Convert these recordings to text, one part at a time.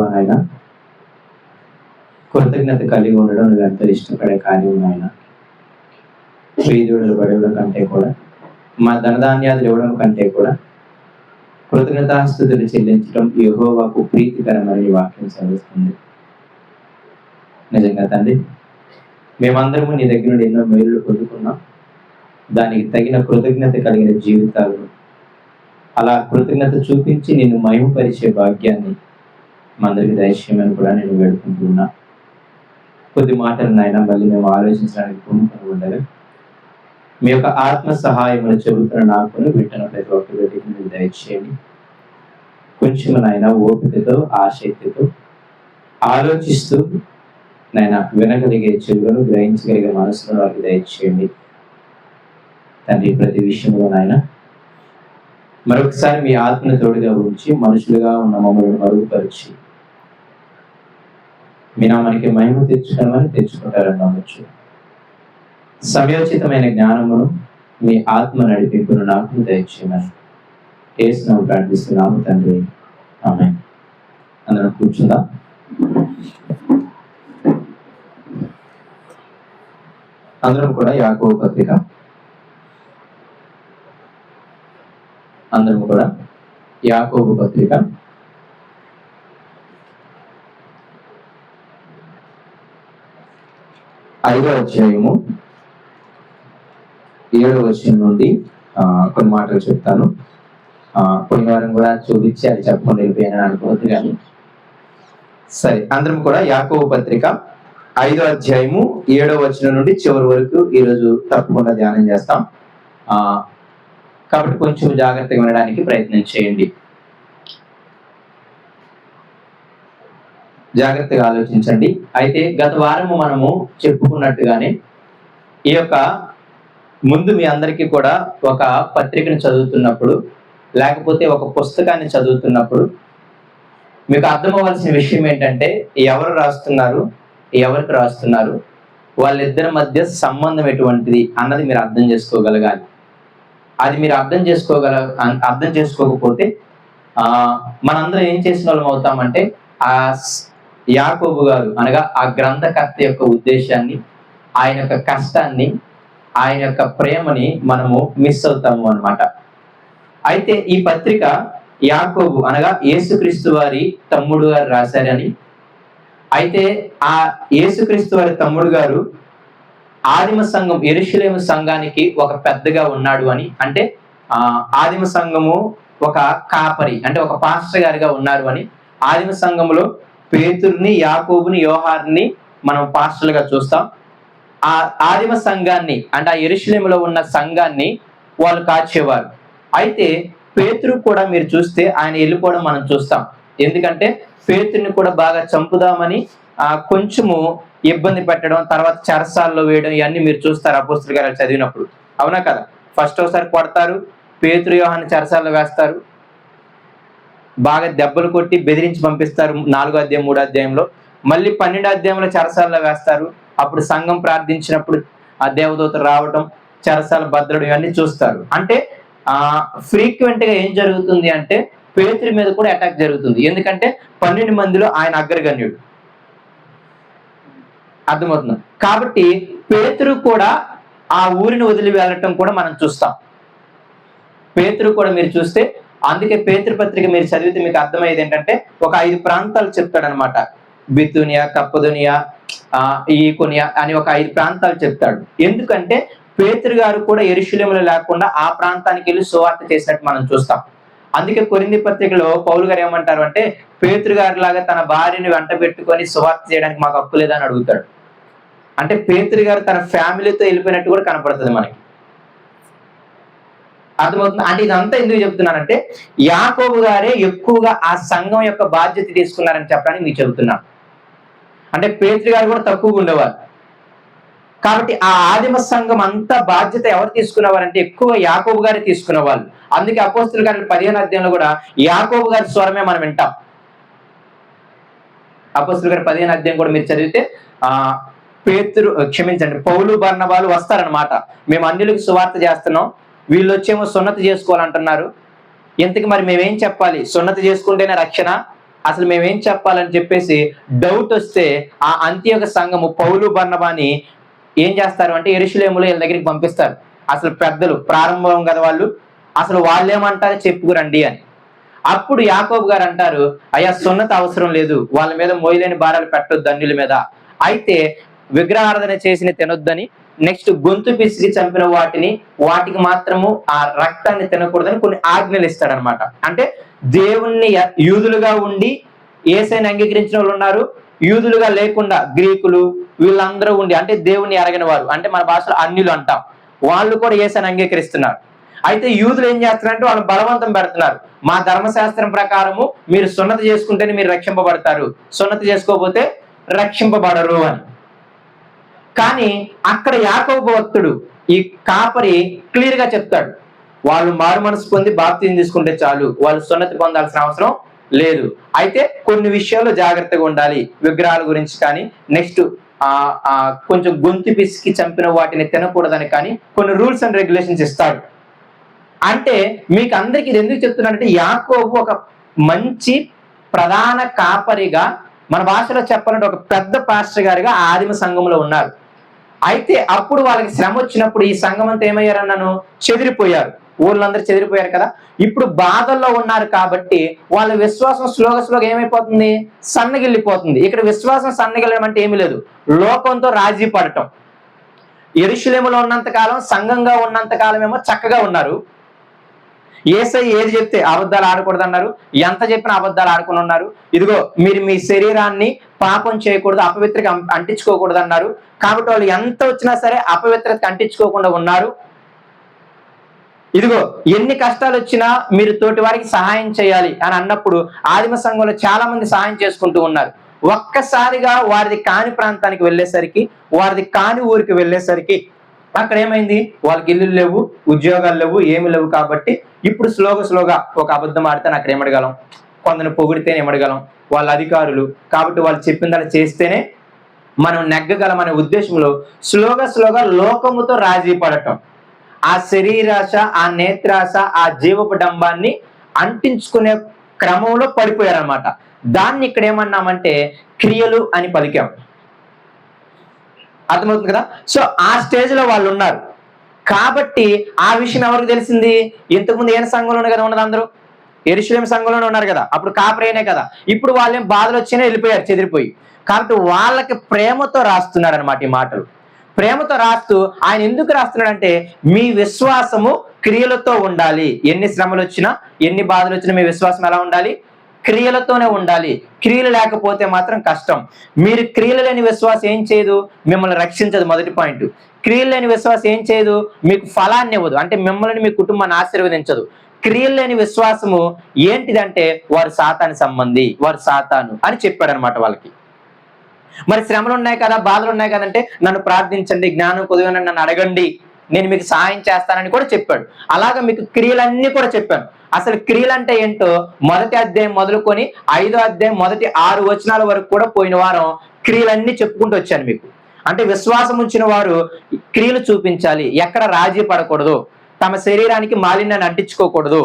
ఆయన కృతజ్ఞత కలిగి ఉండడం నువ్వు ఎంతో ఇష్టపడే కార్యం ఆయన. ప్రీతుడులు పడవడం కంటే కూడా, మా ధనధాన్యాదులు ఇవ్వడం కంటే కూడా కృతజ్ఞతాస్తుతులు చెల్లించడం యెహోవాకు ప్రీతికరమని వాక్యం చదువుతుంది. నిజంగా తండ్రి, మేమందరము నీ దగ్గర నుండి ఎన్నో మేలు పొందుకున్నాం. దానికి తగిన కృతజ్ఞత కలిగిన జీవితాలు, అలా కృతజ్ఞత చూపించి నిన్ను మహిమపరిచే భాగ్యాన్ని మందరికి దయచేయమని కూడా నేను వేడుకుంటున్నా. కొద్ది మాటలు నాయన మళ్ళీ మేము ఆలోచించడానికి పూనుకొని ఉండగా మీ యొక్క ఆత్మ సహాయములు చెబుతున్న నాకు వింటున్న ప్రతి ఒక్క వ్యక్తికి మీరు దయచేయండి. కొంచెం నాయన ఓపికతో, ఆసక్తితో ఆలోచిస్తూ నాయన వినగలిగే చెవులను, గ్రహించగలిగే మనసులను వారికి దయచేయండి తండ్రి. ప్రతి విషయంలో నాయన మరొకసారి మీ ఆత్మను తోడుగా ఉంచి మనుషులుగా ఉన్న మమ్మల్ని మరుగుపరిచి మీ నామానికి మహిమ తెచ్చుకుంటారని నమ్మొచ్చు. సమయోచితమైన జ్ఞానమును మీ ఆత్మ నడిపింపును నాకు దయచేయమని యేసునామములో ప్రార్థిస్తున్నాము తండ్రి, ఆమేన్. అందరం కూర్చుందాం. అందరం కూడా యాకోబు పత్రిక 5వ అధ్యాయము 7వ వచనం నుండి కొన్ని మాటలు చెప్తాను. కొన్ని వారం కూడా చూపించి అది చెప్పకుండా వెళ్ళిపోయానని అనుకోవద్దు కానీ సరే. అందరం కూడా యాకోబు పత్రిక 5వ అధ్యాయము 7వ వచనం నుండి చివరి వరకు ఈరోజు తప్పకుండా ధ్యానం చేస్తాం. కాబట్టి కొంచెం జాగ్రత్తగా వినడానికి ప్రయత్నం చేయండి. జాగ్రత్తగా ఆలోచించండి. అయితే గత వారము మనము చెప్పుకున్నట్టుగానే ఈ యొక్క ముందు మీ అందరికీ కూడా ఒక పత్రికను చదువుతున్నప్పుడు, లేకపోతే ఒక పుస్తకాన్ని చదువుతున్నప్పుడు మీకు అర్థమవ్వాల్సిన విషయం ఏంటంటే ఎవరు రాస్తున్నారు, ఎవరికి రాస్తున్నారు, వాళ్ళిద్దరి మధ్య సంబంధం ఎటువంటిది అన్నది మీరు అర్థం చేసుకోగలగాలి. అది మీరు అర్థం చేసుకోకపోతే మనందరం ఏం చేసిన వాళ్ళం అవుతామంటే ఆ యాకోబు గారు అనగా ఆ గ్రంథకర్త యొక్క ఉద్దేశాన్ని, ఆయన యొక్క కష్టాన్ని, ఆయన యొక్క ప్రేమని మనము మిస్ అవుతాము అన్నమాట. అయితే ఈ పత్రిక యాకోబు అనగా యేసుక్రీస్తు వారి తమ్ముడు గారు రాశారని, అయితే ఆ యేసుక్రీస్తు వారి తమ్ముడు గారు ఆదిమ సంఘం యెరూషలేము సంఘానికి ఒక పెద్దగా ఉన్నాడు అని, అంటే ఆదిమ సంఘము ఒక కాపరి అంటే ఒక పాస్టర్ గారిగా ఉన్నారు అని. ఆదిమ సంఘములో పేతురుని, యాకోబుని, యోహాన్ని మనం పాస్టర్లుగా చూస్తాం. ఆ ఆదిమ సంఘాన్ని అంటే ఆ యెరూషలేములో ఉన్న సంఘాన్ని వాళ్ళు కాచేవారు. అయితే పేతురు కూడా మీరు చూస్తే ఆయన వెళ్ళిపోవడం మనం చూస్తాం. ఎందుకంటే పేతురుని కూడా బాగా చంపుదామని కొంచెము ఇబ్బంది పెట్టడం, తర్వాత చెరసాల్లో వేయడం, ఇవన్నీ మీరు చూస్తారు అపోస్తలుల కార్యాలు చదివినప్పుడు. అవునా కదా? ఫస్ట్ ఒకసారి కొడతారు, పేతురు యోహాన్ని చెరసాల్లో వేస్తారు, బాగా దెబ్బలు కొట్టి బెదిరించి పంపిస్తారు 4వ అధ్యాయం 3వ అధ్యాయంలో. మళ్ళీ 12వ అధ్యాయంలో చెరసాల్లో వేస్తారు. అప్పుడు సంఘం ప్రార్థించినప్పుడు ఆ దేవదూతలు రావడం, చెరసాల భద్రడం, ఇవన్నీ చూస్తారు. అంటే ఫ్రీక్వెంట్ గా ఏం జరుగుతుంది అంటే పేతురు మీద కూడా అటాక్ జరుగుతుంది. ఎందుకంటే 12 మందిలో ఆయన అగ్రగణ్యుడు. అర్థమవుతుంది. కాబట్టి పేతురు కూడా ఆ ఊరిని వదిలి వెళ్ళటం కూడా మనం చూస్తాం. పేతురు కూడా మీరు చూస్తే, అందుకే పేతురు పత్రిక మీరు చదివితే మీకు అర్థమయ్యేది ఏంటంటే ఒక 5 ప్రాంతాలు చెప్తాడనమాట. బితునియా, కప్పదోనియా, ఈకొనియా అని ఒక 5 ప్రాంతాలు చెప్తాడు. ఎందుకంటే పేతురు గారు కూడా యెరూషలేములో లేకుండా ఆ ప్రాంతానికి వెళ్ళి సువార్త చేసినట్టు మనం చూస్తాం. అందుకే కొరింథీ పత్రికలో పౌలు గారు ఏమంటారు అంటే, పేతురు గారి లాగా తన భార్యని వెంట పెట్టుకొని సువార్త చేయడానికి మాకు హక్కు లేదని అడుగుతాడు. అంటే పేతురు గారు తన ఫ్యామిలీతో వెళ్ళిపోయినట్టు కూడా కనపడుతుంది మనకి. అర్థమవుతుంది. అంటే ఇదంతా ఎందుకు చెప్తున్నానంటే యాకోబు గారే ఎక్కువగా ఆ సంఘం యొక్క బాధ్యత తీసుకున్నారని చెప్పడానికి మీకు చెబుతున్నాను. అంటే పేతురు గారు కూడా తక్కువగా ఉండేవారు. కాబట్టి ఆ ఆదిమ సంఘం అంతా బాధ్యత ఎవరు తీసుకునేవారంటే ఎక్కువ యాకోబు గారే తీసుకునేవాళ్ళు. అందుకే అపోస్తలుల కార్యాలు 15వ అధ్యాయంలో కూడా యాకోబు గారి స్వరమే మనం వింటాం. అపోస్తలుల కార్యాలు 15వ అధ్యాయం కూడా మీరు చదివితే పౌలు బర్నబాలు వస్తారనమాట. మేము అన్యులకు సువార్త చేస్తున్నాం, వీళ్ళు వచ్చేమో సున్నతి చేసుకోవాలంటున్నారు. ఇంతకు మరి మేమేం చెప్పాలి? సున్నతి చేసుకుంటేనే రక్షణ, అసలు మేమేం చెప్పాలని చెప్పేసి డౌట్ వస్తే ఆ అంత్యోక సంఘము పౌలు బర్నబాని ఏం చేస్తారు అంటే యెరూషలేములో వీళ్ళ దగ్గరికి పంపిస్తారు. అసలు పెద్దలు ప్రారంభం కదా వాళ్ళు, అసలు వాళ్ళేమంటారో చెప్పుకురండి అని. అప్పుడు యాకోబు గారు అంటారు, అయ్యా సున్నత అవసరం లేదు, వాళ్ళ మీద మోయలేని భారాలు పెట్టొద్దు అన్యుల మీద, అయితే విగ్రహారాధన చేసిన తినొద్దని, నెక్స్ట్ గొంతు పిసికి చంపిన వాటికి మాత్రము ఆ రక్తాన్ని తినకూడదని కొన్ని ఆజ్ఞలు ఇస్తాడనమాట. అంటే దేవుణ్ణి యూదులుగా ఉండి యేసయ్యని అంగీకరించిన వాళ్ళు ఉన్నారు, యూదులుగా లేకుండా గ్రీకులు వీళ్ళందరూ ఉండి అంటే దేవుణ్ణి ఎరగని వారు, అంటే మన భాషలో అన్యులు అంటాం, వాళ్ళు కూడా యేసయ్యని అంగీకరిస్తున్నారు. అయితే యూదులు ఏం చేస్తున్నారంటే వాళ్ళు బలవంతం పెడుతున్నారు, మా ధర్మశాస్త్రం ప్రకారము మీరు సున్నతి చేసుకుంటేనే మీరు రక్షింపబడతారు, సున్నతి చేసుకోకపోతే రక్షింపబడరు అని. కానీ అక్కడ యాకోబు భక్తుడు ఈ కాపరి క్లియర్ గా చెప్తాడు, వాళ్ళు మారు మనసు పొంది బాప్తిజం తీసుకుంటే చాలు, వాళ్ళు సున్నతి పొందాల్సిన అవసరం లేదు. అయితే కొన్ని విషయాల్లో జాగ్రత్తగా ఉండాలి, విగ్రహాల గురించి కానీ, నెక్స్ట్ కొంచెం గొంతు పిసికి చంపిన వాటిని తినకూడదని కానీ కొన్ని రూల్స్ అండ్ రెగ్యులేషన్స్ ఇస్తాడు. అంటే మీకు అందరికి ఇది ఎందుకు చెప్తున్నానంటే యాకోబు ఒక మంచి ప్రధాన కాపరిగా, మన భాషలో చెప్పాలంటే ఒక పెద్ద పాస్టర్ గారిగా ఆదిమ సంఘంలో ఉన్నారు. అయితే అప్పుడు వాళ్ళకి శ్రమ వచ్చినప్పుడు ఈ సంఘం అంతా ఏమయ్యారన్నాను, చెదిరిపోయారు, ఊళ్ళందరూ చెదిరిపోయారు కదా. ఇప్పుడు బాధల్లో ఉన్నారు కాబట్టి వాళ్ళ విశ్వాసం స్లోగా ఏమైపోతుంది, సన్నగిల్లిపోతుంది. ఇక్కడ విశ్వాసం సన్నగిల్లడం అంటే ఏమీ లేదు, లోకంతో రాజీ పడటం. యెరూషలేములో ఉన్నంత కాలం, సంఘంగా ఉన్నంత కాలం ఏమో చక్కగా ఉన్నారు, యేసయ్య ఏది చెప్తే అబద్ధాలు ఆడకూడదు అన్నారు, ఎంత చెప్పినా అబద్ధాలు ఆడుకుని ఉన్నారు. ఇదిగో మీరు మీ శరీరాన్ని పాపం చేయకూడదు, అపవిత్రకి అంటించుకోకూడదు అన్నారు. కాబట్టి వాళ్ళు ఎంత వచ్చినా సరే అపవిత్రతకి అంటించుకోకుండా ఉన్నారు. ఇదిగో ఎన్ని కష్టాలు వచ్చినా మీరు తోటి వారికి సహాయం చేయాలి అని అన్నప్పుడు ఆదిమ సంఘంలో చాలా మంది సహాయం చేసుకుంటూ ఉన్నారు. ఒక్కసారిగా వారిది కాని ప్రాంతానికి వెళ్ళేసరికి, వారిది కాని ఊరికి వెళ్ళేసరికి అక్కడ ఏమైంది, వాళ్ళకి ఇల్లు లేవు, ఉద్యోగాలు లేవు, ఏమి లేవు. కాబట్టి ఇప్పుడు స్లోగా ఒక అబద్ధం ఆడితే అక్కడ ఏమడగలం, కొందరు పొగిడితేనే ఏమడగలం, వాళ్ళ అధికారులు కాబట్టి వాళ్ళు చెప్పిందని చేస్తేనే మనం నెగ్గగలం అనే ఉద్దేశంలో స్లోగా లోకముతో రాజీ పడటం, ఆ శరీరాశ, ఆ నేత్రాశ, ఆ జీవపు డంబాన్ని అంటించుకునే క్రమంలో పడిపోయారనమాట. దాన్ని ఇక్కడ ఏమన్నామంటే క్రియలు అని పలికాం. అర్థమవుతుంది కదా. సో ఆ స్టేజ్ లో వాళ్ళు ఉన్నారు కాబట్టి ఆ విషయం ఎవరికి తెలిసింది, ఇంతకుముందు ఏ సంఘంలోనే కదా ఉన్నది, అందరూ యెరూషలేము సంఘంలోనే ఉన్నారు కదా, అప్పుడు కాపరేనే కదా. ఇప్పుడు వాళ్ళేం బాధలు వచ్చినా వెళ్ళిపోయారు చెదిరిపోయి. కాబట్టి వాళ్ళకి ప్రేమతో రాస్తున్నాడు అనమాట ఈ మాటలు. ప్రేమతో రాస్తూ ఆయన ఎందుకు రాస్తున్నాడంటే మీ విశ్వాసము క్రియలతో ఉండాలి, ఎన్ని శ్రమలు వచ్చినా ఎన్ని బాధలు వచ్చినా మీ విశ్వాసం ఎలా ఉండాలి, క్రియలతోనే ఉండాలి. క్రియలు లేకపోతే మాత్రం కష్టం. మీరు క్రియలు లేని విశ్వాసం ఏం చేయదు, మిమ్మల్ని రక్షించదు. మొదటి పాయింట్, క్రియలు లేని విశ్వాసం ఏం చేయదు, మీకు ఫలాన్ని ఇవ్వదు, అంటే మిమ్మల్ని మీ కుటుంబాన్ని ఆశీర్వదించదు. క్రియలు లేని విశ్వాసము ఏంటిదంటే వారు సాతాను సంబంధి, వారు సాతాను అని చెప్పాడు అనమాట వాళ్ళకి. మరి శ్రమలు ఉన్నాయి కదా, బాధలు ఉన్నాయి కదంటే నన్ను ప్రార్థించండి, జ్ఞానం కొద్దిగా నన్ను అడగండి, నేను మీకు సహాయం చేస్తానని కూడా చెప్పాడు. అలాగా మీకు క్రియలన్నీ కూడా చెప్పాను. అసలు క్రియలు అంటే ఏంటో మొదటి అధ్యాయం మొదలుకొని 5వ అధ్యాయం మొదటి 6 వచనాల వరకు కూడా పోయిన వారం క్రియలన్నీ చెప్పుకుంటూ వచ్చాను మీకు. అంటే విశ్వాసం ఉంచిన వారు క్రియలు చూపించాలి, ఎక్కడ రాజీ పడకూడదు, తమ శరీరానికి మాలిన్యాన్ని అంటించుకోకూడదు,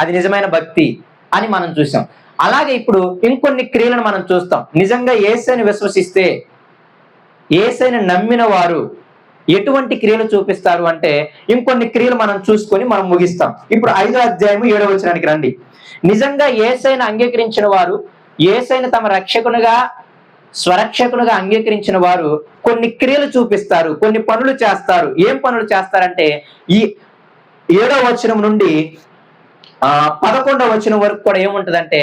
అది నిజమైన భక్తి అని మనం చూసాం. అలాగే ఇప్పుడు ఇంకొన్ని క్రియలను మనం చూస్తాం. నిజంగా యేసయ్యని విశ్వసిస్తే, యేసయ్యని నమ్మిన వారు ఎటువంటి క్రియలు చూపిస్తారు అంటే ఇంకొన్ని క్రియలు మనం చూసుకొని మనం ముగిస్తాం. ఇప్పుడు 5వ అధ్యాయం 7వ వచనానికి రండి. నిజంగా యేసయ్యని అంగీకరించిన వారు, యేసయ్యని తమ రక్షకునిగా స్వరక్షకునిగా అంగీకరించిన వారు కొన్ని క్రియలు చూపిస్తారు, కొన్ని పనులు చేస్తారు. ఏం పనులు చేస్తారంటే ఈ 7వ వచనం నుండి 11వ వచనం వరకు కూడా ఏముంటదంటే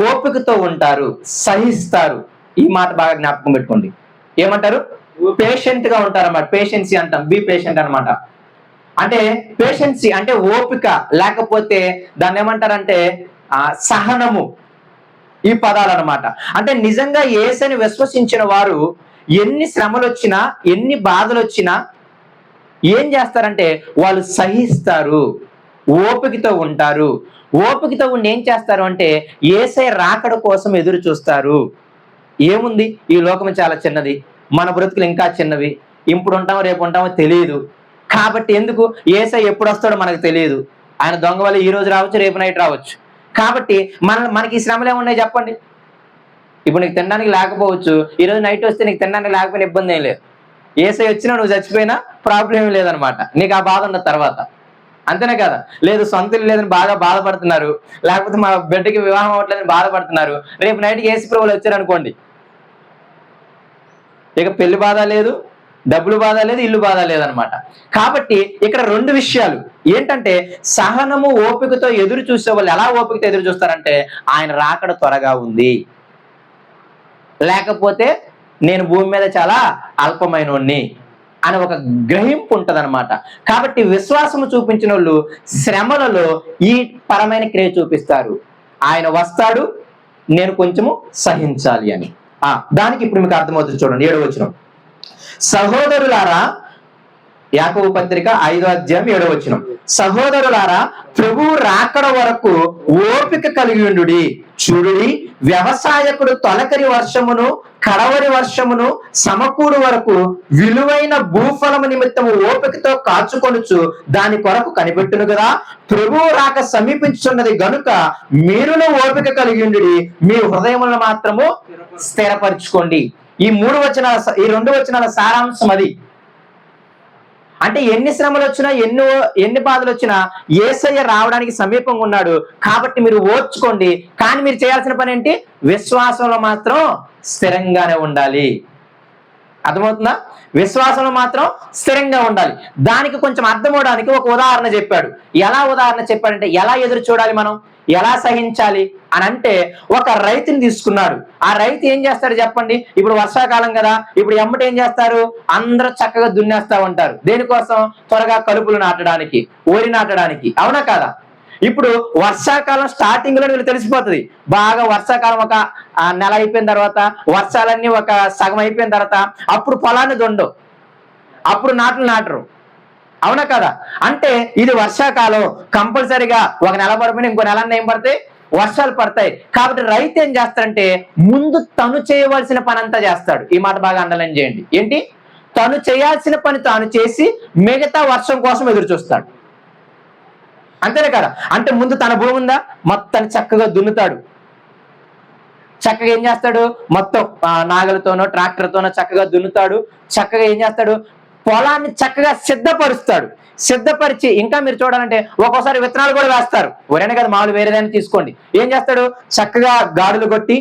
ఓపికతో ఉంటారు, సహిస్తారు. ఈ మాట బాగా జ్ఞాపకం పెట్టుకోండి. ఏమంటారు, పేషెంట్ గా ఉంటారన్నమాట. పేషెన్సీ అంటాం, బీ పేషెంట్ అనమాట. అంటే పేషెన్సీ అంటే ఓపిక, లేకపోతే దాన్ని ఏమంటారంటే సహనము, ఈ పదాలు అనమాట. అంటే నిజంగా యేసయ్యని విశ్వసించిన వారు ఎన్ని శ్రమలు వచ్చినా ఎన్ని బాధలు వచ్చినా ఏం చేస్తారంటే వాళ్ళు సహిస్తారు, ఓపికతో ఉంటారు. ఓపికతో ఉండి ఏం చేస్తారు అంటే యేసయ్య రాకడ కోసం ఎదురు చూస్తారు. ఏముంది, ఈ లోకం చాలా చిన్నది, మన బ్రతుకులు ఇంకా చిన్నవి, ఇప్పుడు ఉంటామో రేపు ఉంటామో తెలియదు. కాబట్టి ఎందుకు, యేసయ్య ఎప్పుడు వస్తాడో మనకు తెలియదు. ఆయన దొంగ వల్ల ఈ రోజు రావచ్చు, రేపు నైట్ రావచ్చు. కాబట్టి మనకి ఈ శ్రమలు ఏమున్నాయి చెప్పండి. ఇప్పుడు నీకు తినడానికి లేకపోవచ్చు, ఈరోజు నైట్ వస్తే నీకు తినడానికి లేకపోయినా ఇబ్బంది ఏం లేదు. ఏసై వచ్చినా నువ్వు చచ్చిపోయినా ప్రాబ్లం ఏం లేదనమాట, నీకు ఆ బాధ ఉన్న తర్వాత. అంతేనే కదా. లేదు సొంతలు లేదని బాగా బాధపడుతున్నారు, లేకపోతే మా బిడ్డకి వివాహం అవ్వట్లేదని బాధపడుతున్నారు, రేపు నైట్కి ఏసు ప్రభువులు వచ్చారనుకోండి, ఇక పెళ్లి బాధ లేదు, డబ్బులు బాధ లేదు, ఇల్లు బాధ లేదనమాట. కాబట్టి ఇక్కడ రెండు విషయాలు ఏంటంటే, సహనము ఓపికతో ఎదురు చూసే వాళ్ళు ఎలా ఓపికతో ఎదురు చూస్తారంటే, ఆయన రాకడ త్వరగా ఉంది, లేకపోతే నేను భూమి మీద చాలా అల్పమైనోణ్ణి అని ఒక గ్రహింపు ఉంటదన్నమాట. కాబట్టి విశ్వాసము చూపించిన వాళ్ళు శ్రమలలో ఈ పరమైన క్రియ చూపిస్తారు. ఆయన వస్తాడు, నేను కొంచెము సహించాలి అని. దానికి ఇప్పుడు మీకు అర్థమవుతుంది. చూడండి 7వ వచనం. సహోదరులారా, యాకోబు పత్రిక 5వ అధ్యాయం 7వ వచనం. సహోదరులారా, ప్రభువు రాకడ వరకు ఓపిక కలిగి ఉండుడి. చూడుడి, వ్యవసాయకుడు తొలకరి వర్షమును కడవరి వర్షమును సమకూడు వరకు విలువైన భూఫలము నిమిత్తము ఓపికతో కాచుకొనుచు దాని కొరకు కనిపెట్టును కదా. ప్రభువు రాక సమీపించున్నది గనుక మీరును ఓపిక కలిగి ఉండుడి, మీ హృదయములను మాత్రము స్థిరపరచుకోండి. ఈ 2 వచనాల సారాంశం అది. అంటే ఎన్ని శ్రమలు వచ్చినా, ఎన్ని బాధలు వచ్చినా యేసయ్య రావడానికి సమీపంగా ఉన్నాడు. కాబట్టి మీరు ఓర్చుకోండి. కానీ మీరు చేయాల్సిన పని ఏంటి? విశ్వాసంలో మాత్రం స్థిరంగానే ఉండాలి. అర్థమవుతుందా? విశ్వాసంలో మాత్రం స్థిరంగా ఉండాలి. దానికి కొంచెం అర్థం అవడానికి ఒక ఉదాహరణ చెప్పాడు. ఎలా ఉదాహరణ చెప్పాడంటే, ఎలా ఎదురు చూడాలి మనం, ఎలా సహించాలి అని అంటే, ఒక రైతుని తీసుకున్నాడు. ఆ రైతు ఏం చేస్తాడు చెప్పండి? ఇప్పుడు వర్షాకాలం కదా, ఇప్పుడు ఎమ్మటి ఏం చేస్తారు? అందరూ చక్కగా దున్నేస్తా ఉంటారు. దేనికోసం? త్వరగా కలుపులు నాటడానికి, వరి నాటడానికి. అవునా కదా? ఇప్పుడు వర్షాకాలం స్టార్టింగ్ లో వీళ్ళు తెలిసిపోతుంది బాగా. వర్షాకాలం ఒక నెల అయిపోయిన తర్వాత, వర్షాలన్నీ ఒక సగం అయిపోయిన తర్వాత అప్పుడు పొలాన్ని దుండవు, అప్పుడు నాటరు. అవునా కదా? అంటే ఇది వర్షాకాలం, కంపల్సరిగా ఒక నెల పడిపోయినా ఇంకో నెల ఏం పడతాయి? వర్షాలు పడతాయి. కాబట్టి రైతు ఏం చేస్తాడంటే, ముందు తను చేయవలసిన పని అంతా చేస్తాడు. ఈ మాట బాగా అండర్లైన్ చేయండి. ఏంటి? తను చేయాల్సిన పని తాను చేసి మిగతా వర్షం కోసం ఎదురు చూస్తాడు. అంతేనే కదా? అంటే ముందు తన భూమి ఉందా, మొత్తాన్ని చక్కగా దున్నుతాడు. చక్కగా ఏం చేస్తాడు? మొత్తం నాగలతోనో ట్రాక్టర్తోనో చక్కగా దున్నుతాడు. చక్కగా ఏం చేస్తాడు? పొలాన్ని చక్కగా సిద్ధపరుస్తాడు. సిద్ధపరిచి ఇంకా మీరు చూడాలంటే ఒక్కోసారి విత్తనాలు కూడా వేస్తారు. ఒరేనే కదా, మామూలు వేరేదైనా తీసుకోండి. ఏం చేస్తాడు? చక్కగా గాడులు కొట్టి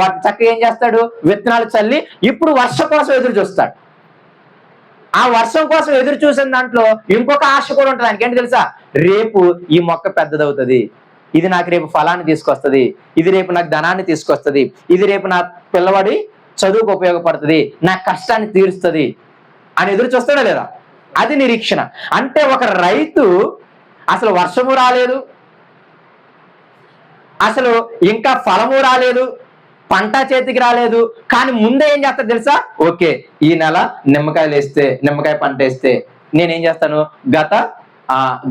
వాటి చక్కగా ఏం చేస్తాడు? విత్తనాలు చల్లి ఇప్పుడు వర్షం కోసం ఎదురు చూస్తాడు. ఆ వర్షం కోసం ఎదురు చూసిన దాంట్లో ఇంకొక ఆశ కూడా ఉంటుంది ఆయనకి. ఏంటి తెలుసా? రేపు ఈ మొక్క పెద్దదవుతుంది, ఇది నాకు రేపు ఫలాన్ని తీసుకొస్తుంది, ఇది రేపు నాకు ధనాన్ని తీసుకొస్తుంది, ఇది రేపు నా పిల్లవాడి చదువుకు ఉపయోగపడుతుంది, నా కష్టాన్ని తీరుస్తుంది అని ఎదురు చూస్తాడా లేదా? అది నిరీక్షణ. అంటే ఒక రైతు అసలు వర్షము రాలేదు, అసలు ఇంకా ఫలము రాలేదు, పంట చేతికి రాలేదు, కానీ ముందే ఏం చేస్తా తెలుసా? ఓకే, ఈ నెల నిమ్మకాయ పంట వేస్తే నేనేం చేస్తాను?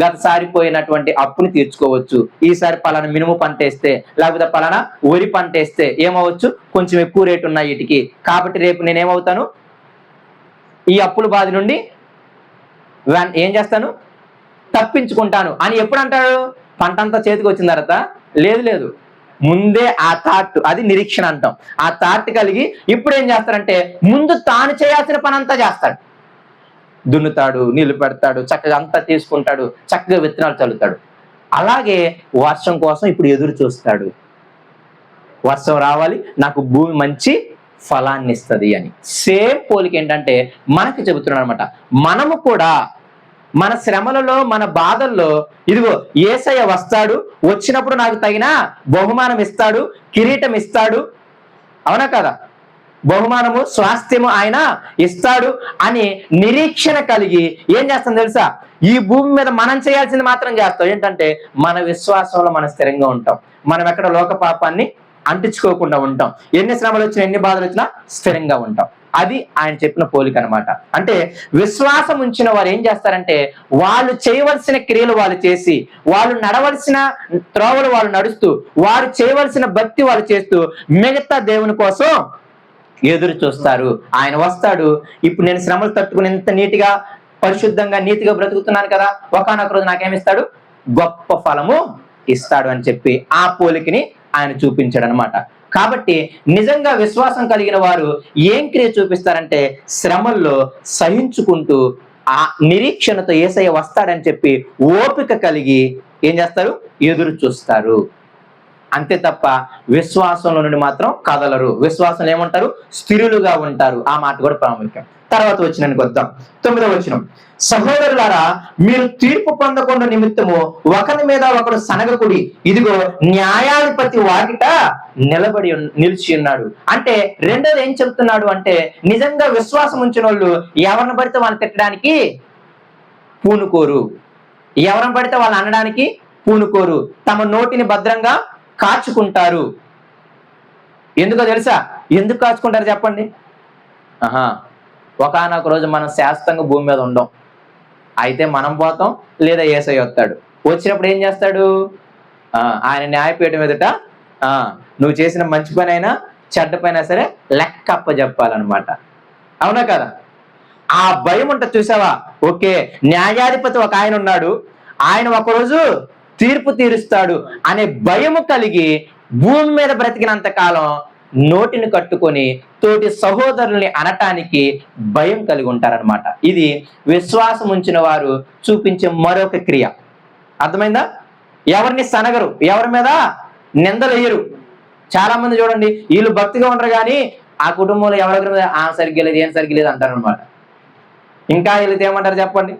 గతసారి పోయినటువంటి అప్పుని తీర్చుకోవచ్చు. ఈసారి పలానా మినుము పంట వేస్తే, లేకపోతే పలానా వరి పంట వేస్తే ఏమవచ్చు? కొంచెం ఎక్కువ రేటు ఉన్నాయి వీటికి, కాబట్టి రేపు నేనేమవుతాను? ఈ అప్పుల బాధ నుండి ఏం చేస్తాను? తప్పించుకుంటాను అని ఎప్పుడు అంటాడు? పంట అంతా చేతికి వచ్చిన తర్వాత లేదు, ముందే ఆ థాట్, అది నిరీక్షణ అంటాం. ఆ థాట్ కలిగి ఇప్పుడు ఏం చేస్తారంటే, ముందు తాను చేయాల్సిన పని అంతా చేస్తాడు. దున్నుతాడు, నీళ్లు పెడతాడు, చక్కగా అంతా తీసుకుంటాడు, చక్కగా విత్తనాలు చల్లుతాడు. అలాగే వర్షం కోసం ఇప్పుడు ఎదురు చూస్తాడు. వర్షం రావాలి, నాకు భూమి మంచి ఫలాన్ని ఇస్తుంది అని. సేమ్ పోలిక ఏంటంటే మనకి చెబుతున్నాడు అనమాట. మనము కూడా మన శ్రమలలో, మన బాధల్లో ఇదిగో యేసయ్య వస్తాడు, వచ్చినప్పుడు నాకు తగిన బహుమానం ఇస్తాడు, కిరీటం ఇస్తాడు. అవునా కదా? బహుమానము, స్వాస్థ్యము ఆయన ఇస్తాడు అని నిరీక్షణ కలిగి ఏం చేస్తాం తెలుసా? ఈ భూమి మీద మనం చేయాల్సింది మాత్రం చేస్తాం. ఏంటంటే మన విశ్వాసంలో మనం స్థిరంగా ఉంటాం. మనం ఎక్కడ లోక పాపాన్ని అంటించుకోకుండా ఉంటాం. ఎన్ని శ్రమలు వచ్చినా, ఎన్ని బాధలు వచ్చినా స్థిరంగా ఉంటాం. అది ఆయన చెప్పిన పోలిక అనమాట. అంటే విశ్వాసం ఉంచిన వారు ఏం చేస్తారంటే, వాళ్ళు చేయవలసిన క్రియలు వాళ్ళు చేసి, వాళ్ళు నడవలసిన త్రోవలు వాళ్ళు నడుస్తూ, వారు చేయవలసిన భక్తి వాళ్ళు చేస్తూ, మిగతా దేవుని కోసం ఎదురు చూస్తారు. ఆయన వస్తాడు. ఇప్పుడు నేను శ్రమలు తట్టుకుని ఎంత నీటిగా, పరిశుద్ధంగా, నీతిగా బ్రతుకుతున్నాను కదా, ఒకానొక రోజు నాకేమిస్తాడు? గొప్ప ఫలము ఇస్తాడు అని చెప్పి ఆ పోలికని ఆయన చూపించాడు అనమాట. కాబట్టి నిజంగా విశ్వాసం కలిగిన వారు ఏం క్రియ చూపిస్తారంటే శ్రమల్లో సహించుకుంటూ ఆ నిరీక్షణతో యేసయ్య వస్తాడని చెప్పి ఓపిక కలిగి ఏం చేస్తారు? ఎదురు చూస్తారు. అంతే తప్ప విశ్వాసంలో నుండి మాత్రం కదలరు. విశ్వాసం ఏమంటారు? స్థిరులుగా ఉంటారు. ఆ మాట కూడా ప్రాముఖ్యం. తర్వాత వచనానికి వద్దాం. 9వ వచనం, సహోదరులారా, మీరు తీర్పు పొందకుండా నిమిత్తము ఒకరి మీద ఒకడు సనగకుడి, ఇదిగో న్యాయాధిపతి వాకిట నిలిచి ఉన్నాడు. అంటే రెండోది ఏం చెప్తున్నాడు అంటే నిజంగా విశ్వాసం ఉంచిన వాళ్ళు ఎవరిని పడితే వాళ్ళని తిట్టడానికి పూనుకోరు, ఎవరిని పడితే వాళ్ళు అనడానికి పూనుకోరు, తమ నోటిని భద్రంగా కాచుకుంటారు. ఎందుకో తెలుసా? ఎందుకు కాచుకుంటారు చెప్పండి? ఒకానొక రోజు మనం శాశ్వతంగా భూమి మీద ఉండం. అయితే మనం పోతాం, లేదా యేసయ్య వస్తాడు. వచ్చినప్పుడు ఏం చేస్తాడు? ఆయన న్యాయపీఠం ఎదుట నువ్వు చేసిన మంచి పని అయినా చెడ్డ పైన సరే లెక్క అప్పచెప్పాలన్నమాట. అవునా కదా? ఆ భయం ఉంటుంది చూసావా? ఓకే, న్యాయాధిపతి ఒక ఆయన ఉన్నాడు, ఆయన ఒకరోజు తీర్పు తీరుస్తాడు అనే భయము కలిగి భూమి మీద బ్రతికినంత కాలం నోటిని కట్టుకొని తోటి సహోదరుల్ని అనటానికి భయం కలిగి ఉంటారనమాట. ఇది విశ్వాసం ఉంచిన వారు చూపించే మరొక క్రియ. అర్థమైందా? ఎవరిని సనగరు, ఎవరి మీద నిందలు వేయరు. చాలా మంది చూడండి, వీళ్ళు భక్తిగా ఉండరు కానీ ఆ కుటుంబంలో ఎవరి మీద సరిగ్గా లేదు, ఏం సరిగ్గా లేదు అంటారు అనమాట. ఇంకా వీళ్ళకి ఏమంటారు చెప్పండి?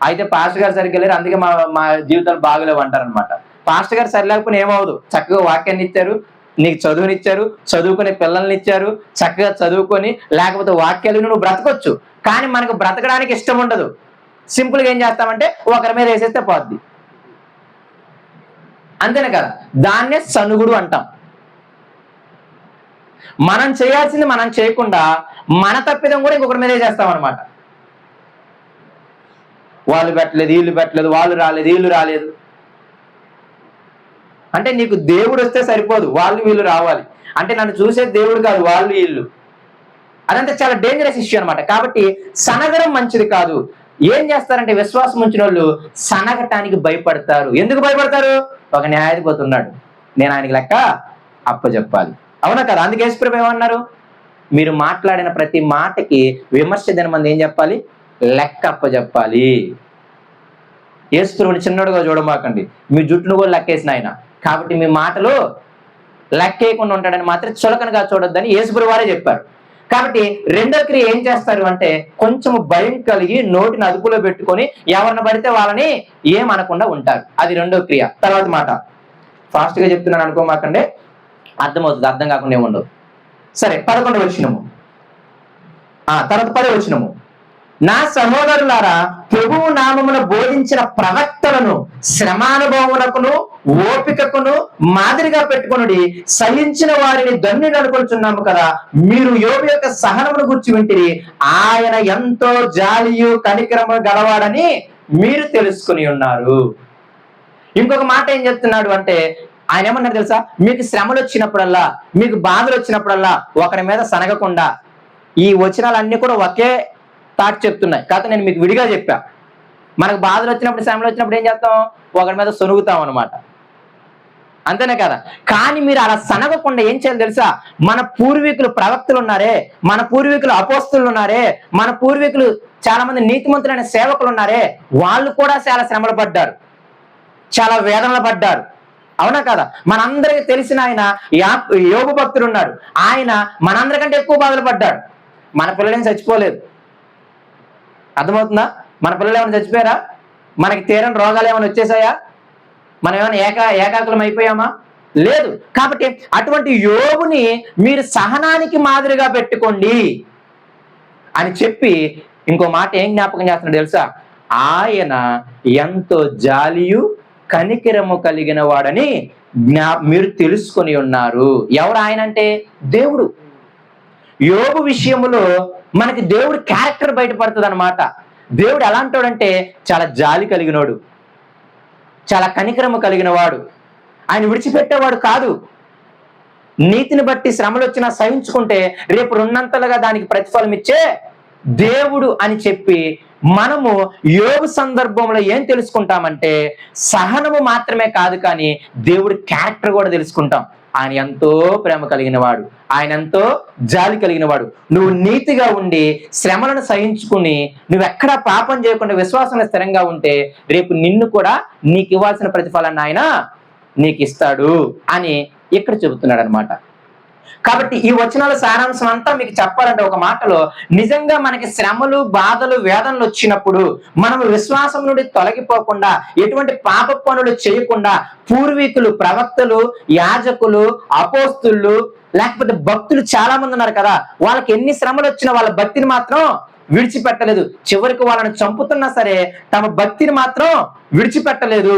అయితే పాస్టర్ గారు సరిగ్గా లేరు, అందుకే మా జీవితాలు బాగలేవు అంటారు అనమాట. పాస్టర్ గారు సరిలేకపోయినా ఏమవుదు, చక్కగా వాక్యాన్ని ఇచ్చారు, నీకు చదువునిచ్చారు, చదువుకునే పిల్లల్ని ఇచ్చారు, చక్కగా చదువుకొని లేకపోతే వాక్యాలు నువ్వు బ్రతకొచ్చు. కానీ మనకు బ్రతకడానికి ఇష్టం ఉండదు. సింపుల్గా ఏం చేస్తామంటే ఒకరి మీద వేసేస్తే పోద్ది, అంతేనే కదా? దాన్నే సనుగుడు అంటాం. మనం చేయాల్సింది మనం చేయకుండా మన తప్పిదం కూడా ఇంకొకరి మీద వేసేస్తాం అనమాట. వాళ్ళు పెట్టలేదు, వీళ్ళు పెట్టలేదు, వాళ్ళు రాలేదు, వీళ్ళు రాలేదు అంటే నీకు దేవుడు వస్తే సరిపోదు, వాళ్ళు వీళ్ళు రావాలి. అంటే నన్ను చూసే దేవుడు కాదు, వాళ్ళు వీళ్ళు. అదంతా చాలా డేంజరస్ ఇష్యూ అనమాట. కాబట్టి సనగడం మంచిది కాదు. ఏం చేస్తారంటే విశ్వాసం ఉంచిన వాళ్ళు సనగటానికి భయపడతారు. ఎందుకు భయపడతారు? ఒక న్యాయాధిపతి ఉన్నాడు, నేను ఆయనకి లెక్క అప్పచెప్పాలి. అవునా కదా? అందుకే యేసుప్రభువు ఏమన్నారు? మీరు మాట్లాడిన ప్రతి మాటకి విమర్శ దినమంది ఏం చెప్పాలి? లెక్క అప్పచెప్పాలి. యేసుప్రభువుని చిన్నడుగా చూడమాకండి, మీ జుట్టును కూడా లెక్కేసిన ఆయన. కాబట్టి మీ మాటలు లెక్కేయకుండా ఉంటాడని మాత్రం చులకనగా చూడొద్దని యేసుప్రభువు వారే చెప్పారు. కాబట్టి రెండో క్రియ ఏం చేస్తారు అంటే కొంచెం భయం కలిగి నోటిని అదుపులో పెట్టుకొని ఎవరిని పడితే వాళ్ళని ఏమనకుండా ఉంటారు. అది రెండో క్రియ. తర్వాత మాట ఫాస్ట్ గా చెప్తున్నాను అనుకోమాకండి, అర్థమవుతుంది, అర్థం కాకుండా ఏముండదు. సరే, 11వ వచనము. తర్వాత 10వ వచనము, నా సహోదరులారా, ప్రభువు నామమున బోధించిన ప్రవక్తలను శ్రమానుభవమునకును ఓపికకును మాదిరిగా పెట్టుకొనుడి, సహించిన వారిని ధన్యులు అనుకుంటున్నాము కదా. మీరు యోబు యొక్క సహనమును గురించి వింటిరి, ఆయన ఎంతో జాలియు కనికరము గలవాడని మీరు తెలుసుకుని ఉన్నారు. ఇంకొక మాట ఏం చెప్తున్నాడు అంటే ఆయన ఏమన్నారు తెలుసా? మీకు శ్రమలు వచ్చినప్పుడల్లా, మీకు బాధలు వచ్చినప్పుడల్లా ఒకరి మీద సనగకుండా. ఈ వచనాలన్నీ కూడా ఒకే తాటి చెప్తున్నాయి, కాకపోతే నేను మీకు విడిగా చెప్పా. మనకు బాధలు వచ్చినప్పుడు, శ్రమలు వచ్చినప్పుడు ఏం చేస్తాం? ఒకరి మీద సొనుగుతాం అనమాట, అంతేనే కదా? కానీ మీరు అలా సనగకుండా ఏం చేయాలి తెలుసా? మన పూర్వీకులు ప్రవక్తలు ఉన్నారే, మన పూర్వీకులు అపోస్తులు ఉన్నారే, మన పూర్వీకులు చాలా మంది నీతిమంతులైన సేవకులు ఉన్నారే, వాళ్ళు కూడా చాలా శ్రమలు పడ్డారు, చాలా వేదనలు పడ్డారు. అవునా కదా? మనందరికి తెలిసిన ఆయన యోబు భక్తుడు ఉన్నాడు, ఆయన మనందరికంటే ఎక్కువ బాధలు పడ్డాడు. మన పిల్లలేం చచ్చిపోలేదు. అర్థమవుతుందా? మన పిల్లలు ఏమైనా చచ్చిపోయారా? మనకి తీరని రోగాలు ఏమైనా వచ్చేసాయా? మనం ఏమైనా ఏకాకులం అయిపోయామా? లేదు. కాబట్టి అటువంటి యోబుని మీరు సహనానికి మాదిరిగా పెట్టుకోండి అని చెప్పి ఇంకో మాట ఏం జ్ఞాపకం చేస్తున్నాడు తెలుసా? ఆయన ఎంతో జాలియు కనికరము కలిగిన వాడని మీరు తెలుసుకొని ఉన్నారు. ఎవరు ఆయన అంటే? దేవుడు. యోబు విషయంలో మనకి దేవుడు క్యారెక్టర్ బయటపడుతుంది అనమాట. దేవుడు ఎలాంటోడంటే చాలా జాలి కలిగినోడు, చాలా కనికరము కలిగిన వాడు, ఆయన విడిచిపెట్టేవాడు కాదు. నీతిని బట్టి శ్రమలు వచ్చినా సహించుకుంటే రేపు రెండంతలుగా దానికి ప్రతిఫలం ఇచ్చే దేవుడు అని చెప్పి మనము యోబు సందర్భంలో ఏం తెలుసుకుంటామంటే సహనము మాత్రమే కాదు, కానీ దేవుడి క్యారెక్టర్ కూడా తెలుసుకుంటాం. ఆయన ఎంతో ప్రేమ కలిగిన వాడు, ఆయన ఎంతో జాలి కలిగిన వాడు. నువ్వు నీతిగా ఉండి శ్రమలను సహించుకుని నువ్వెక్కడా పాపం చేయకుండా విశ్వాసంలో స్థిరంగా ఉంటే రేపు నిన్ను కూడా నీకు ఇవ్వాల్సిన ప్రతిఫలాన్ని ఆయన నీకు ఇస్తాడు అని ఇక్కడ చెబుతున్నాడు అనమాట. కాబట్టి ఈ వచనాల సారాంశం అంతా మీకు చెప్పాలంటే ఒక మాటలో, నిజంగా మనకి శ్రమలు, బాధలు, వేదనలు వచ్చినప్పుడు మనం విశ్వాసం నుండి తొలగిపోకుండా, ఎటువంటి పాప పనులు చేయకుండా, పూర్వీకులు, ప్రవక్తలు, యాజకులు, అపోస్తులు, లేకపోతే భక్తులు చాలా మంది ఉన్నారు కదా, వాళ్ళకి ఎన్ని శ్రమలు వచ్చినా వాళ్ళ భక్తిని మాత్రం విడిచిపెట్టలేదు. చివరికి వాళ్ళని చంపుతున్నా సరే తమ భక్తిని మాత్రం విడిచిపెట్టలేదు.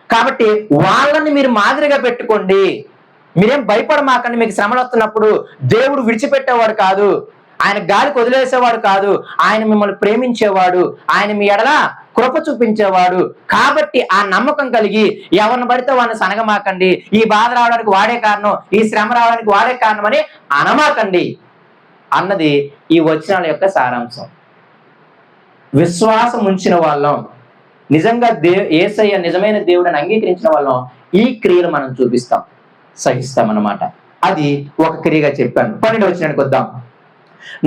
కాబట్టి వాళ్ళని మీరు మాదిరిగా పెట్టుకోండి. మీరేం భయపడమాకండి. మీకు శ్రమలు వస్తున్నప్పుడు దేవుడు విడిచిపెట్టేవాడు కాదు, ఆయన గాలికి వదిలేసేవాడు కాదు, ఆయన మిమ్మల్ని ప్రేమించేవాడు, ఆయన మీ ఎడల కృప చూపించేవాడు. కాబట్టి ఆ నమ్మకం కలిగి ఎవరిని పడితే వాళ్ళని సనగమాకండి. ఈ బాధ రావడానికి వాడే కారణం, ఈ శ్రమ రావడానికి వాడే కారణం అని అనమాకండి అన్నది ఈ వచనాల యొక్క సారాంశం. విశ్వాసం ఉంచిన వాళ్ళం, నిజంగా యేసయ్య నిజమైన దేవుడిని అంగీకరించిన వాళ్ళం ఈ క్రియలు మనం చూపిస్తాం, సహిస్తామన్నమాట. అది ఒక క్రియగా చెప్పాను. 12వ వచనానికి వద్దాం.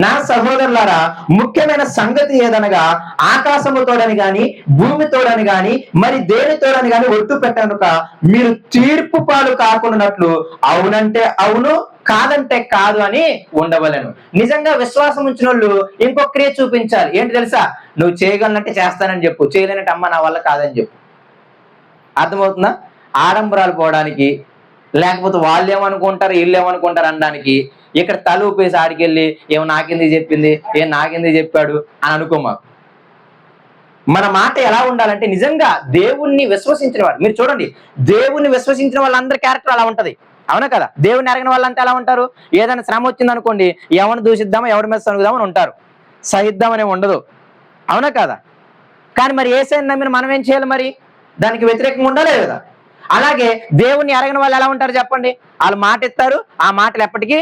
నా సహోదరులారా, ముఖ్యమైన సంగతి ఏదనగా ఆకాశము తోడని గాని భూమి తోడని గాని మరి దేని తోడని గాని ఒట్టు పెట్టనుక మీరు తీర్పు పాలు కాకున్నట్లు అవునంటే అవును, కాదంటే కాదు అని ఉండవలను. నిజంగా విశ్వాసం ఉంచిన వాళ్ళు ఇంకొక క్రియ చూపించాలి. ఏంటి తెలుసా? నువ్వు చేయగలనంటే చేస్తానని చెప్పు, చేయలేనంటే అమ్మ నా వల్ల కాదని చెప్పు. అర్థమవుతుందా? ఆడంబరాలు పోవడానికి, లేకపోతే వాళ్ళు ఏమనుకుంటారు వీళ్ళు ఏమనుకుంటారు అనడానికి ఇక్కడ తల ఊపేసి ఆడికెళ్ళి ఏమో నాకెందుకు చెప్పింది, నాకెందుకు చెప్పాడు అని అనుకోమా. మన మాట ఎలా ఉండాలంటే నిజంగా దేవుణ్ణి విశ్వసించిన వాడు. మీరు చూడండి, దేవుణ్ణి విశ్వసించిన వాళ్ళందరి క్యారెక్టర్ అలా ఉంటది, అవునా కదా? దేవుని అడిగిన వాళ్ళంతా ఎలా ఉంటారు? ఏదైనా శ్రమ వచ్చింది అనుకోండి, ఎవరిని దూషిద్దామో ఎవరి మీద సనుగుదామని ఉంటారు, సహిద్దామనే ఉండదు, అవునా కదా? కానీ మరి యేసయ్యను నమ్మిన మనం ఏం చేయాలి? మరి దానికి వ్యతిరేకంగా ఉండాలి కదా? అలాగే దేవుణ్ణి అడగిన వాళ్ళు ఎలా ఉంటారు చెప్పండి? వాళ్ళు మాట ఇస్తారు, ఆ మాటలు ఎప్పటికీ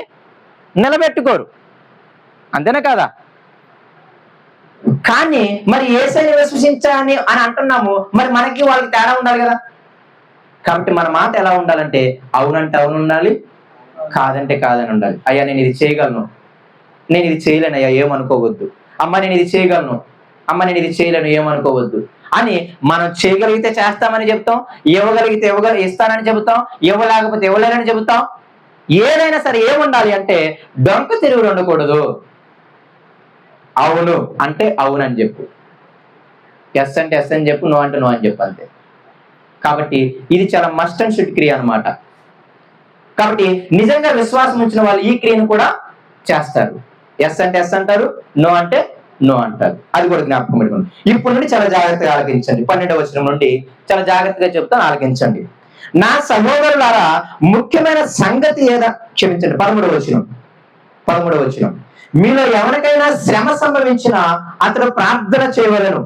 నిలబెట్టుకోరు, అంతేనా కదా? కానీ మరి యేసయ్యను విశ్వసించాలని అని అంటున్నాము, మరి మనకి వాళ్ళకి తేడా ఉండాలి కదా. కాబట్టి మన మాట ఎలా ఉండాలంటే అవునంటే అవును ఉండాలి, కాదంటే కాదని ఉండాలి. అయ్యా నేను ఇది చేయగలను, నేను ఇది చేయలేను అయ్యా ఏమనుకోవద్దు. అమ్మ నేను ఇది చేయగలను, అమ్మ నేను ఇది చేయలేను ఏమనుకోవద్దు అని మనం చేయగలిగితే చేస్తామని చెప్తాం, ఇవ్వగలిగితే ఇస్తానని చెబుతాం, ఇవ్వలేకపోతే ఇవ్వలేనని చెబుతాం. ఏదైనా సరే ఏముండాలి అంటే డొంక తిరుగుడు ఉండకూడదు. అవును అంటే అవును అని చెప్పు, ఎస్ అంటే ఎస్ అని చెప్పు, నో అంటే నో అని చెప్పు, అంతే. కాబట్టి ఇది చాలా మస్ట్ అండ్ షుడ్ క్రియ అనమాట. కాబట్టి నిజంగా విశ్వాసం ఉంచిన వాళ్ళు ఈ క్రియను కూడా చేస్తారు. ఎస్ అంటే ఎస్ అంటారు, నో అంటే నో అంటారు. అది కూడా జ్ఞాపకం పెట్టుకోండి. ఇప్పుడు నుండి చాలా జాగ్రత్తగా ఆలకించండి. 12వ వచనం నుండి చాలా జాగ్రత్తగా చెప్తాను, ఆలకించండి. నా సహోదరులారా, ముఖ్యమైన సంగతి క్షమించండి 13వ వచనం. మీలో ఎవరికైనా శ్రమ సంభవించినా అతడు ప్రార్థన చేయవలెను,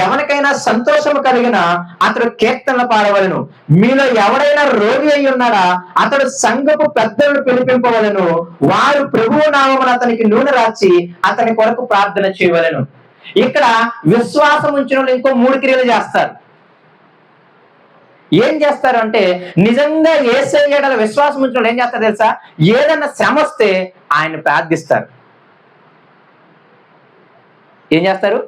ఎవరికైనా సంతోషము కలిగిన అతడు కీర్తనలు పాడవలెను. మీలో ఎవరైనా రోగి అయి ఉన్నాడా అతడు సంఘపు పెద్దలను పిలిపింపవలెను, వారు ప్రభువు నామమున అతనికి నూనె రాచి అతని కొరకు ప్రార్థన చేయవలెను. ఇక్కడ విశ్వాసం ఉంచిన వాళ్ళు ఇంకో 3 క్రియలు చేస్తారు. ఏం చేస్తారు అంటే నిజంగా యేసయ్య యెడల విశ్వాసం ఉంచిన వాళ్ళు ఏం చేస్తారు తెలుసా? ఏదన్నా శ్రమ వస్తే ఆయన ప్రార్థిస్తారు. ఏం చేస్తారు?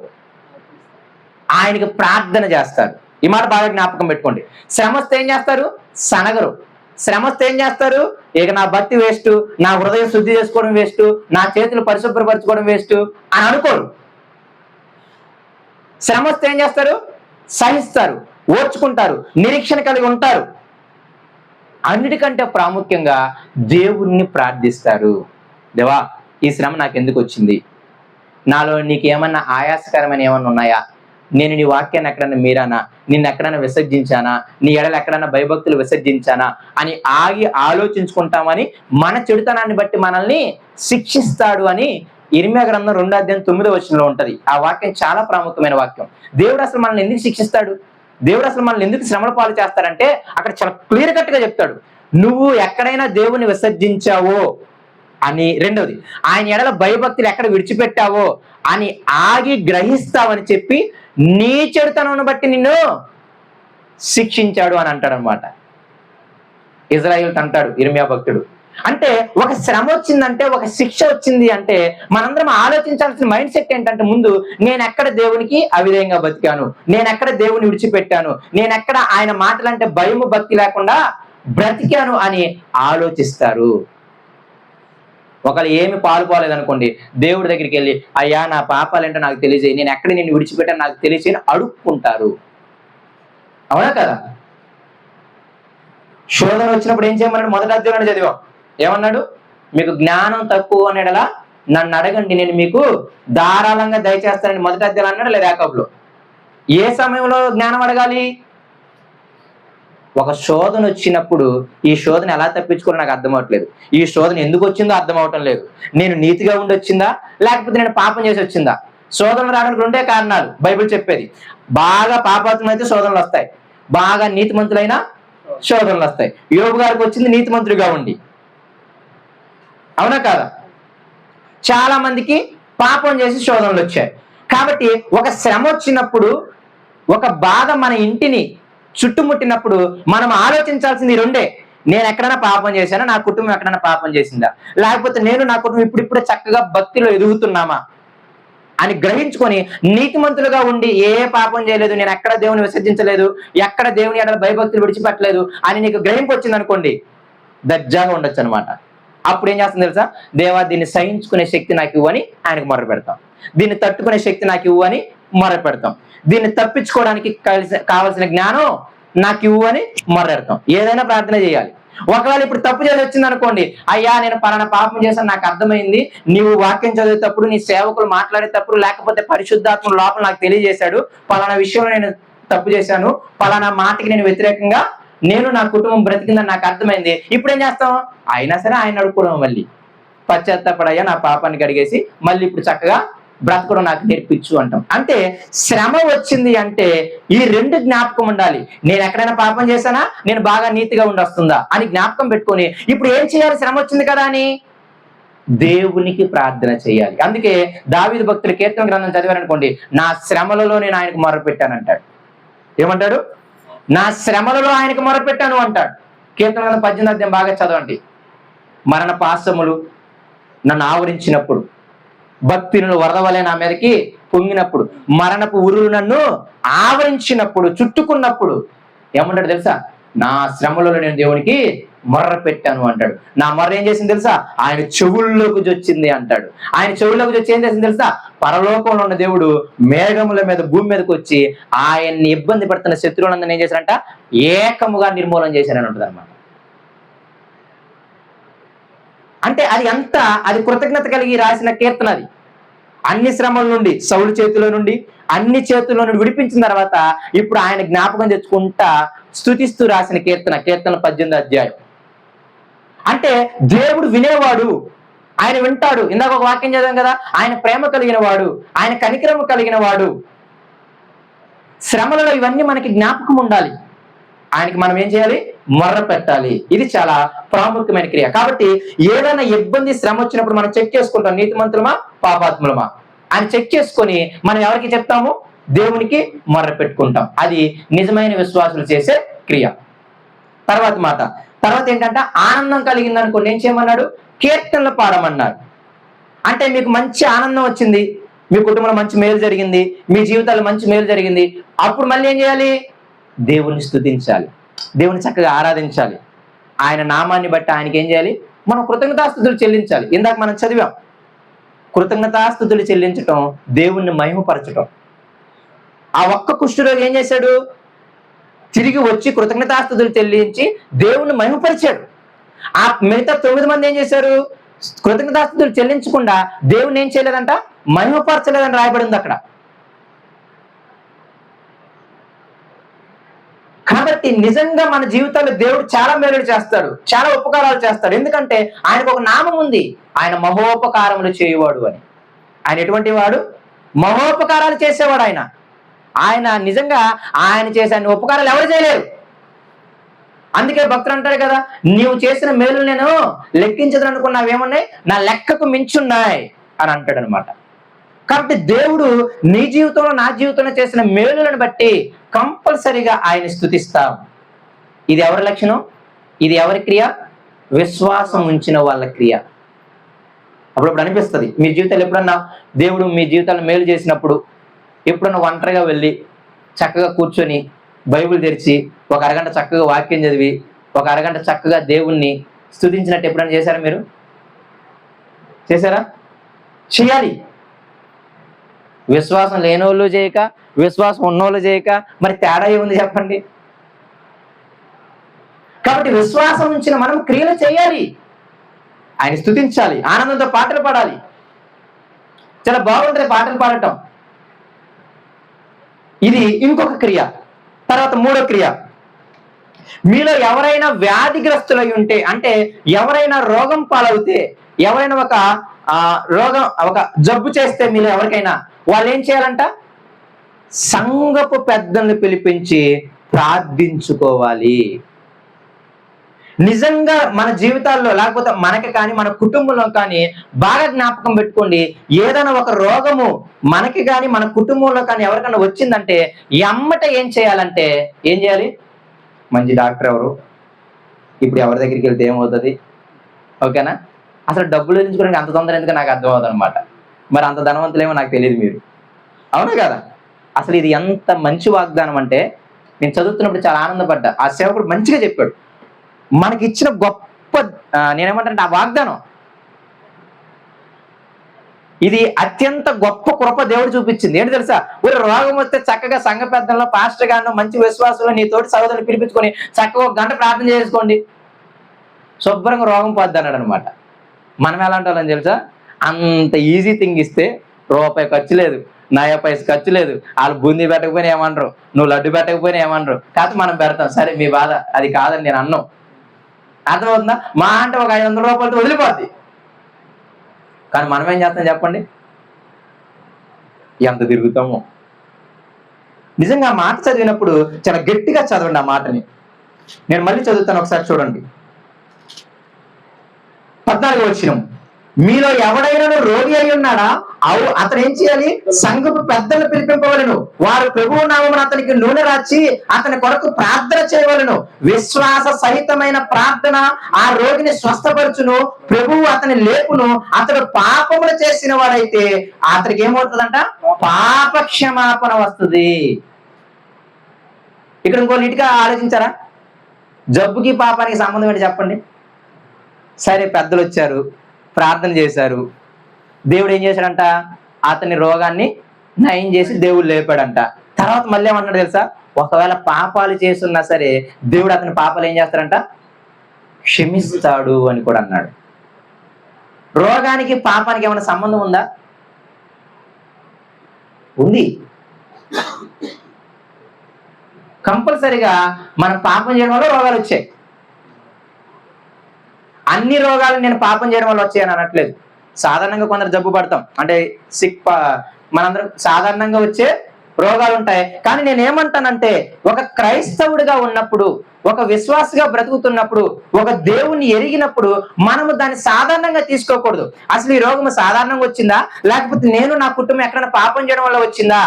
ఆయనకి ప్రార్థన చేస్తారు. ఈ మాట బాగా జ్ఞాపకం పెట్టుకోండి. శ్రమ వస్తే ఏం చేస్తారు? సనగరు. శ్రమ వస్తే ఏం చేస్తారు? ఇక నా భక్తి వేస్ట్, నా హృదయం శుద్ధి చేసుకోవడం వేస్ట్, నా చేతులు పరిశుభ్రపరచుకోవడం వేస్ట్ అని అనుకోరు. శ్రమ వస్తే ఏం చేస్తారు? సహిస్తారు, ఓర్చుకుంటారు, నిరీక్షణ కలిగి ఉంటారు. అన్నిటికంటే ప్రాముఖ్యంగా దేవుణ్ణి ప్రార్థిస్తారు. దేవా ఈ శ్రమ నాకు ఎందుకు వచ్చింది, నాలో నీకు ఏమన్నా ఆయాసకరమైన ఏమన్నా ఉన్నాయా, నేను నీ వాక్యాన్ని ఎక్కడన్నా మీరానా, నిన్ను ఎక్కడైనా విసర్జించానా, నీ ఎడలు ఎక్కడైనా భయభక్తులు విసర్జించానా అని ఆగి ఆలోచించుకుంటామని మన చెడుతనాన్ని బట్టి మనల్ని శిక్షిస్తాడు అని ఇర్మియా గ్రంథం 2:9 ఉంటది. ఆ వాక్యం చాలా ప్రాముఖ్యమైన వాక్యం. దేవుడు అసలు మనల్ని ఎందుకు శిక్షిస్తాడు, దేవుడు అసలు మనల్ని ఎందుకు శ్రమల పాలు చేస్తాడంటే అక్కడ చాలా క్లియర్ కట్ గా చెప్తాడు. నువ్వు ఎక్కడైనా దేవుని విసర్జించావో అని, రెండవది ఆయన ఎడల భయభక్తులు ఎక్కడ విడిచిపెట్టావో అని ఆగి గ్రహిస్తావని చెప్పి నీ చెడుతనం బట్టి నిన్ను శిక్షించాడు అని అంటాడు అనమాట. ఇజ్రాయిల్ అంటాడు ఇర్మియా భక్తుడు. అంటే ఒక శ్రమ వచ్చిందంటే, ఒక శిక్ష వచ్చింది అంటే మనందరం ఆలోచించాల్సిన మైండ్ సెట్ ఏంటంటే, ముందు నేను ఎక్కడ దేవునికి అవిధేయంగా బతికాను, నేను ఎక్కడ దేవుని విడిచిపెట్టాను, నేను ఎక్కడ ఆయన మాటలంటే భయము భక్తి లేకుండా బ్రతికాను అని ఆలోచిస్తారు. ఒకళ్ళు ఏమి పాలుపోలేదనుకోండి, దేవుడి దగ్గరికి వెళ్ళి అయ్యా నా పాపాలంటే నాకు తెలియజేయి, నేను ఎక్కడ నిన్ను విడిచిపెట్టాను నాకు తెలియజేయని అడుక్కుంటారు. అవునా కదా? శోధన వచ్చినప్పుడు ఏం చేయమన్నాడు? మొదటి అధ్యాయంలో చదివాం. ఏమన్నాడు? మీకు జ్ఞానం తక్కువ అనేలా నన్ను అడగండి, నేను మీకు ధారాళంగా దయచేస్తానని మొదటి అధ్యాయం అన్నాడు లేదా యాకోబులో? ఏ సమయంలో జ్ఞానం అడగాలి? ఒక శోధన వచ్చినప్పుడు ఈ శోధన ఎలా తప్పించుకోవాలో నాకు అర్థం అవట్లేదు, ఈ శోధన ఎందుకు వచ్చిందో అర్థం అవటం లేదు, నేను నీతిగా ఉండి వచ్చిందా లేకపోతే నేను పాపం చేసి వచ్చిందా? శోధనలు రావడానికి రెండే కారణాలు బైబిల్ చెప్పేది. బాగా పాపాత్ములు అయితే శోధనలు వస్తాయి, బాగా నీతిమంతులైన శోధనలు వస్తాయి. యోబు గారికి వచ్చింది నీతిమంతుడిగా ఉండి. అవునా కాదా? చాలా మందికి పాపం చేసి శోధనలు వచ్చాయి. కాబట్టి ఒక శ్రమ వచ్చినప్పుడు, ఒక బాధ మన ఇంటిని చుట్టుముట్టినప్పుడు మనం ఆలోచించాల్సింది రెండే. నేను ఎక్కడైనా పాపం చేశానా, నా కుటుంబం ఎక్కడైనా పాపం చేసిందా, లేకపోతే నేను నా కుటుంబం ఇప్పుడిప్పుడే చక్కగా భక్తిలో ఎదుగుతున్నామా అని గ్రహించుకొని నీతిమంతులుగా ఉండి ఏ పాపం చేయలేదు, నేను ఎక్కడ దేవుని విసర్జించలేదు, ఎక్కడ దేవుని ఎడల భయభక్తులు విడిచిపెట్టలేదు అని నీకు గ్రహింపు వచ్చింది అనుకోండి, దర్జాగా ఉండొచ్చు అనమాట. అప్పుడు ఏం చేస్తుంది తెలుసా? దేవా దీన్ని సహించుకునే శక్తి నాకు ఇవ్వని ఆయనకు మొర్ర పెడతాం, దీన్ని తట్టుకునే శక్తి నాకు ఇవ్వని మొర్ర పెడతాం, దీన్ని తప్పించుకోవడానికి కావలసిన జ్ఞానం నాకు ఇవ్వు అని మొర్రెడతాం. ఏదైనా ప్రార్థన చేయాలి. ఒకవేళ ఇప్పుడు తప్పు చేసి వచ్చింది అనుకోండి, అయ్యా నేను పలానా పాపం చేశాను, నాకు అర్థమైంది, నీవు వాక్యం చదివేటప్పుడు, నీ సేవకులు మాట్లాడేటప్పుడు, లేకపోతే పరిశుద్ధాత్మ లోపల నాకు తెలియజేశాడు, పలానా విషయంలో నేను తప్పు చేశాను, పలానా మాటకి నేను వ్యతిరేకంగా నేను నా కుటుంబం బ్రతికిందని నాకు అర్థమైంది. ఇప్పుడు ఏం చేస్తాం? అయినా సరే ఆయన అడుక్కోవడం, మళ్ళీ పశ్చాత్తాపడయ్యా నా పాపాన్ని కడిగేసి మళ్ళీ ఇప్పుడు చక్కగా బ్రతకడం నాకు నేర్పించు అంటాం. అంటే శ్రమ వచ్చింది అంటే ఈ రెండు జ్ఞాపకం ఉండాలి. నేను ఎక్కడైనా పాపం చేశానా, నేను బాగా నీతిగా ఉండొస్తుందా అని జ్ఞాపకం పెట్టుకొని ఇప్పుడు ఏం చేయాలి? శ్రమ వచ్చింది కదా అని దేవునికి ప్రార్థన చేయాలి. అందుకే దావీదు భక్తుడు కీర్తన గ్రంథం చదివారనుకోండి, నా శ్రమలలో నేను ఆయనకు మొరపెట్టానంటాడు. ఏమంటాడు? నా శ్రమలలో ఆయనకు మొరపెట్టాను అంటాడు. కీర్తన గ్రంథం 18వ అధ్యాయం బాగా చదవండి. మరణ పాశములు నన్ను ఆవరించినప్పుడు, భక్తిని వరద వలె నా మీదకి పొంగినప్పుడు, మరణపు ఉరులు నన్ను ఆవరించినప్పుడు, చుట్టుకున్నప్పుడు ఏమంటాడు తెలుసా? నా శ్రమలలో నేను దేవునికి మొర్ర పెట్టాను అంటాడు. నా మొర్ర ఏం చేసింది తెలుసా? ఆయన చెవుల్లోకి వచ్చింది అంటాడు. ఆయన చెవుల్లోకి వచ్చి ఏం చేసింది తెలుసా? పరలోకంలో ఉన్న దేవుడు మేఘముల మీద భూమి మీదకి వచ్చి ఆయన్ని ఇబ్బంది పడుతున్న శత్రువులందరినీ ఏం చేశారంట? ఏకముగా నిర్మూలన చేశారని ఉంటుంది అనమాట. అంటే అది కృతజ్ఞత కలిగి రాసిన కీర్తన. అది అన్ని శ్రమల నుండి, సౌలు చేతిలో నుండి, అన్ని చేతుల్లో నుండి విడిపించిన తర్వాత ఇప్పుడు ఆయన జ్ఞాపకం తెచ్చుకుంటా స్తుతిస్తూ రాసిన కీర్తన 18వ అధ్యాయం. అంటే దేవుడు వినేవాడు, ఆయన వింటాడు. ఇందాక ఒక వాక్యం చదివాం కదా, ఆయన ప్రేమ కలిగిన వాడు, ఆయన కనికరము కలిగిన వాడు. శ్రమలలో ఇవన్నీ మనకి జ్ఞాపకం ఉండాలి. ఆయనకి మనం ఏం చేయాలి? మొర్ర పెట్టాలి. ఇది చాలా ప్రాముఖ్యమైన క్రియ. కాబట్టి ఏదైనా ఇబ్బంది, శ్రమ వచ్చినప్పుడు మనం చెక్ చేసుకుంటాం, నీతిమంతులమా పాపాత్ములమా అని చెక్ చేసుకొని మనం ఎవరికి చెప్తాము? దేవునికి మొర్ర పెట్టుకుంటాం. అది నిజమైన విశ్వాసులు చేసే క్రియ. తర్వాత ఏంటంటే ఆనందం కలిగింది అనుకోండి, ఏం చేయమన్నాడు? కీర్తనలు పాడమన్నాడు. అంటే మీకు మంచి ఆనందం వచ్చింది, మీ కుటుంబంలో మంచి మేలు జరిగింది, మీ జీవితాల్లో మంచి మేలు జరిగింది, అప్పుడు మళ్ళీ ఏం చేయాలి? దేవుని స్తుతించాలి, దేవుని చక్కగా ఆరాధించాలి. ఆయన నామాన్ని బట్టి ఆయనకి ఏం చేయాలి? మనం కృతజ్ఞతాస్తుతులు చెల్లించాలి. ఇందాక మనం చదివాం, కృతజ్ఞతాస్తుతులు చెల్లించటం దేవుణ్ణి మహిమపరచటం. ఆ ఒక్క కుష్ఠరోగి ఏం చేశాడు? తిరిగి వచ్చి కృతజ్ఞతాస్తుతులు చెల్లించి దేవుణ్ణి మహిమపరిచాడు. ఆ మిగతా 9 మంది ఏం చేశారు? కృతజ్ఞతాస్తుతులు చెల్లించకుండా దేవుణ్ణి ఏం చేయలేదంట? మహిమపరచలేదని రాయబడింది అక్కడ. కాబట్టి నిజంగా మన జీవితాల్లో దేవుడు చాలా మేలు చేస్తాడు, చాలా ఉపకారాలు చేస్తాడు. ఎందుకంటే ఆయనకు ఒక నామం ఉంది, ఆయన మహోపకారములు చేయువాడు అని. ఆయన ఎటువంటి వాడు? మహోపకారాలు చేసేవాడు. ఆయన నిజంగా ఆయన చేసే ఉపకారాలు ఎవరు చేయలేరు. అందుకే భక్తులు అంటారు కదా, నీవు చేసిన మేలు నేను లెక్కించదు అనుకున్నావేమున్నాయి, నా లెక్కకు మించున్నాయి అని అంటాడు అనమాట. కాబట్టి దేవుడు నీ జీవితంలో నా జీవితంలో చేసిన మేలులను బట్టి కంపల్సరిగా ఆయన స్తుతిస్తాం. ఇది ఎవరి లక్షణం? ఇది ఎవరి క్రియ? విశ్వాసం ఉంచిన వాళ్ళ క్రియ. అప్పుడప్పుడు అనిపిస్తుంది మీ జీవితాలు ఎప్పుడన్నా దేవుడు మీ జీవితాలను మేలు చేసినప్పుడు, ఎప్పుడన్నా ఒంటరిగా వెళ్ళి చక్కగా కూర్చొని బైబిల్ తెరిచి ఒక అరగంట చక్కగా వాక్యం చదివి ఒక అరగంట చక్కగా దేవుణ్ణి స్తుతించినట్టు ఎప్పుడైనా చేశారా? మీరు చేశారా? చేయాలి. విశ్వాసం లేనోళ్ళు చేయక, విశ్వాసం ఉన్నోళ్ళు చేయక మరి తేడా ఏముంది చెప్పండి? కాబట్టి విశ్వాసం ఉంచిన మనం క్రియలు చేయాలి, ఆయన స్తుతించాలి, ఆనందంతో పాటలు పాడాలి. చాలా బాగుంటుంది పాటలు పాడటం. ఇది ఇంకొక క్రియ. తర్వాత మూడో క్రియ, మీలో ఎవరైనా వ్యాధిగ్రస్తులై ఉంటే, అంటే ఎవరైనా రోగం పాలవుతే, ఎవరైనా ఒక జబ్బు చేస్తే మీలో ఎవరికైనా, వాళ్ళు ఏం చేయాలంట? సంఘపు పెద్దల్ని పిలిపించి ప్రార్థించుకోవాలి. నిజంగా మన జీవితాల్లో, లేకపోతే మనకి కానీ మన కుటుంబంలో కానీ బాగా జ్ఞాపకం పెట్టుకోండి, ఏదైనా ఒక రోగము మనకి కానీ మన కుటుంబంలో కానీ ఎవరికైనా వచ్చిందంటే ఎమ్మట ఏం చేయాలంటే, ఏం చేయాలి? మంచి డాక్టర్ ఎవరు, ఇప్పుడు ఎవరి దగ్గరికి వెళ్తే ఏమవుతుంది, ఓకేనా? అసలు డబ్బులు ఎంచుకోవడానికి అంత తొందర ఎందుకు నాకు అర్థం అవుతుంది అనమాట. మరి అంత ధనవంతులేమో నాకు తెలియదు, మీరు అవునా కదా? అసలు ఇది ఎంత మంచి వాగ్దానం అంటే, నేను చదువుతున్నప్పుడు చాలా ఆనందపడ్డా. ఆ సేవకుడు మంచిగా చెప్పాడు. మనకి ఇచ్చిన గొప్ప, నేనేమంటానంటే ఆ వాగ్దానం, ఇది అత్యంత గొప్ప కృప దేవుడు చూపించింది. ఏంటి తెలుసా? ఒక రోగం వస్తే చక్కగా సంఘ పెద్దల్లో పాస్టర్ గాను మంచి విశ్వాసంలో నీ తోటి సహోదరులు పిలిపించుకొని చక్కగా 1 గంట ప్రార్థన చేసుకోండి, శుభ్రంగా రోగం పోద్ది అన్నాడు అనమాట. మనం ఎలాంటి వాళ్ళని తెలుసా? అంత ఈజీ థింగ్ ఇస్తే రూపాయి ఖర్చు లేదు, నయా పైస ఖర్చు లేదు. వాళ్ళు బూందీ పెట్టకపోయినా ఏమనరు, నువ్వు లడ్డు పెట్టకపోయినా ఏమనరు. కాదు మనం పెడతాం, సరే మీ బాధ అది కాదని నేను అన్నాం. అర్థమవుతుందా? మా అంటే ఒక 500 రూపాయలతో వదిలిపోద్ది. కానీ మనం ఏం చేస్తాం చెప్పండి? ఎంత తిరుగుతాము. నిజంగా ఆ మాట చదివినప్పుడు చాలా గట్టిగా చదవండి ఆ మాటని. నేను మళ్ళీ చదువుతాను, ఒకసారి చూడండి. 14వ వచనం, మీలో ఎవడైనా రోగి అయి ఉన్నాడా? అతను ఏం చేయాలి? సంఘపు పెద్దలు పిలిపింపవలను, వారు ప్రభువు నామమున అతనికి నూనె రాచి అతని కొరకు ప్రార్థన చేయవలను. విశ్వాస సహితమైన ప్రార్థన ఆ రోగిని స్వస్థపరచును, ప్రభువు అతని లేపును. అతడు పాపములు చేసిన వాడైతే అతనికి ఏమవుతుందంట? పాప క్షమాపణ వస్తుంది. ఇక్కడ ఇంకో నీటిగా ఆలోచించారా? జబ్బుకి పాపానికి సంబంధం ఏంటి చెప్పండి? సరే, పెద్దలు వచ్చారు, ప్రార్థన చేశారు, దేవుడు ఏం చేశాడంట? అతని రోగాన్ని నయం చేసి దేవుడు లేపాడంట. తర్వాత మళ్ళీ ఏమన్నాడు తెలుసా? ఒకవేళ పాపాలు చేస్తున్నా సరే దేవుడు అతని పాపాలు ఏం చేస్తాడంట? క్షమిస్తాడు అని కూడా అన్నాడు. రోగానికి పాపానికి ఏమైనా సంబంధం ఉందా? ఉంది. కంపల్సరిగా మనం పాపం చేయడం వల్ల రోగాలు వచ్చాయి. అన్ని రోగాలు నేను పాపం చేయడం వల్ల వచ్చాయని అనట్లేదు. సాధారణంగా కొందరు జబ్బు పడతాం, అంటే మనందరం సాధారణంగా వచ్చే రోగాలు ఉంటాయి. కానీ నేను ఏమంటానంటే, ఒక క్రైస్తవుడిగా ఉన్నప్పుడు, ఒక విశ్వాసగా బ్రతుకుతున్నప్పుడు, ఒక దేవుణ్ణి ఎరిగినప్పుడు మనము దాన్ని సాధారణంగా తీసుకోకూడదు. అసలు ఈ రోగము సాధారణంగా వచ్చిందా, లేకపోతే నేను నా కుటుంబం ఎక్కడైనా పాపం చేయడం వల్ల వచ్చిందా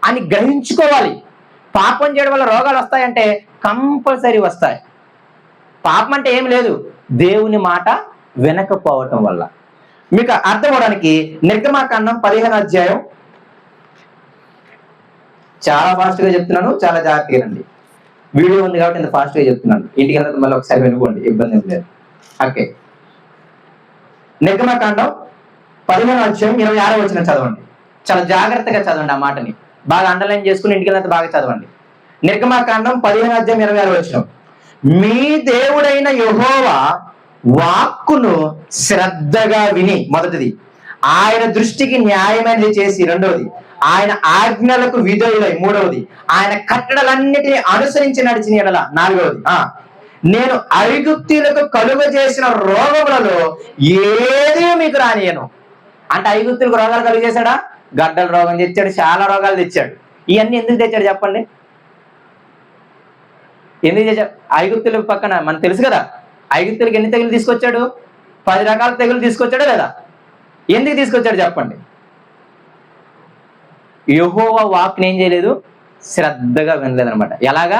అని గ్రహించుకోవాలి. పాపం చేయడం వల్ల రోగాలు వస్తాయంటే కంపల్సరీ వస్తాయి. పాపం అంటే ఏం లేదు, దేవుని మాట వినకపోవటం వల్ల. మీకు అర్థం అవడానికి నిర్గమాకాండం 15వ అధ్యాయం, చాలా ఫాస్ట్ గా చెప్తున్నాను, చాలా జాగ్రత్తగా రండి. వీడియో ఉంది కాబట్టి ఇంత ఫాస్ట్ గా చెప్తున్నాను. ఇంటికి వెళ్తే మళ్ళీ ఒకసారి వినుకోండి, ఇబ్బంది ఏం లేదు. ఓకే, నిర్గమాకాండం 15వ అధ్యాయం 26వ వచనం చదవండి. చాలా జాగ్రత్తగా చదవండి, ఆ మాటని బాగా అండర్లైన్ చేసుకుని ఇంటికి వెళ్తే బాగా చదవండి. నిర్గమాకాండం 15వ అధ్యాయం 26వ వచనం, మీ దేవుడైన యెహోవా వాక్కును శ్రద్ధగా విని, మొదటిది ఆయన దృష్టికి న్యాయమైనది చేసి, రెండవది ఆయన ఆజ్ఞలకు విధేయులై, మూడవది ఆయన కట్టడలన్నిటినీ అనుసరించి నడిచిన యెడల, నాలుగవది నేను ఐగుప్తీయులకు కలుగ చేసిన రోగములలో ఏది మీకు రానియను. అంటే ఐగుప్తులకు రోగాలు కలుగ చేశాడా? గడ్డల రోగం తెచ్చాడు, చాలా రోగాలు తెచ్చాడు. ఇవన్నీ ఎందుకు తెచ్చాడు చెప్పండి? ఎందుకు చేశాడు? ఐగుప్తుల పక్కన మనకు తెలుసు కదా, ఐగుప్తులకి ఎన్ని తెగులు తీసుకొచ్చాడు? 10 రకాల తెగులు తీసుకొచ్చాడా లేదా? ఎందుకు తీసుకొచ్చాడు చెప్పండి? యెహోవా వాక్ని ఏం చేయలేదు? శ్రద్ధగా వినలేదనమాట. ఎలాగా?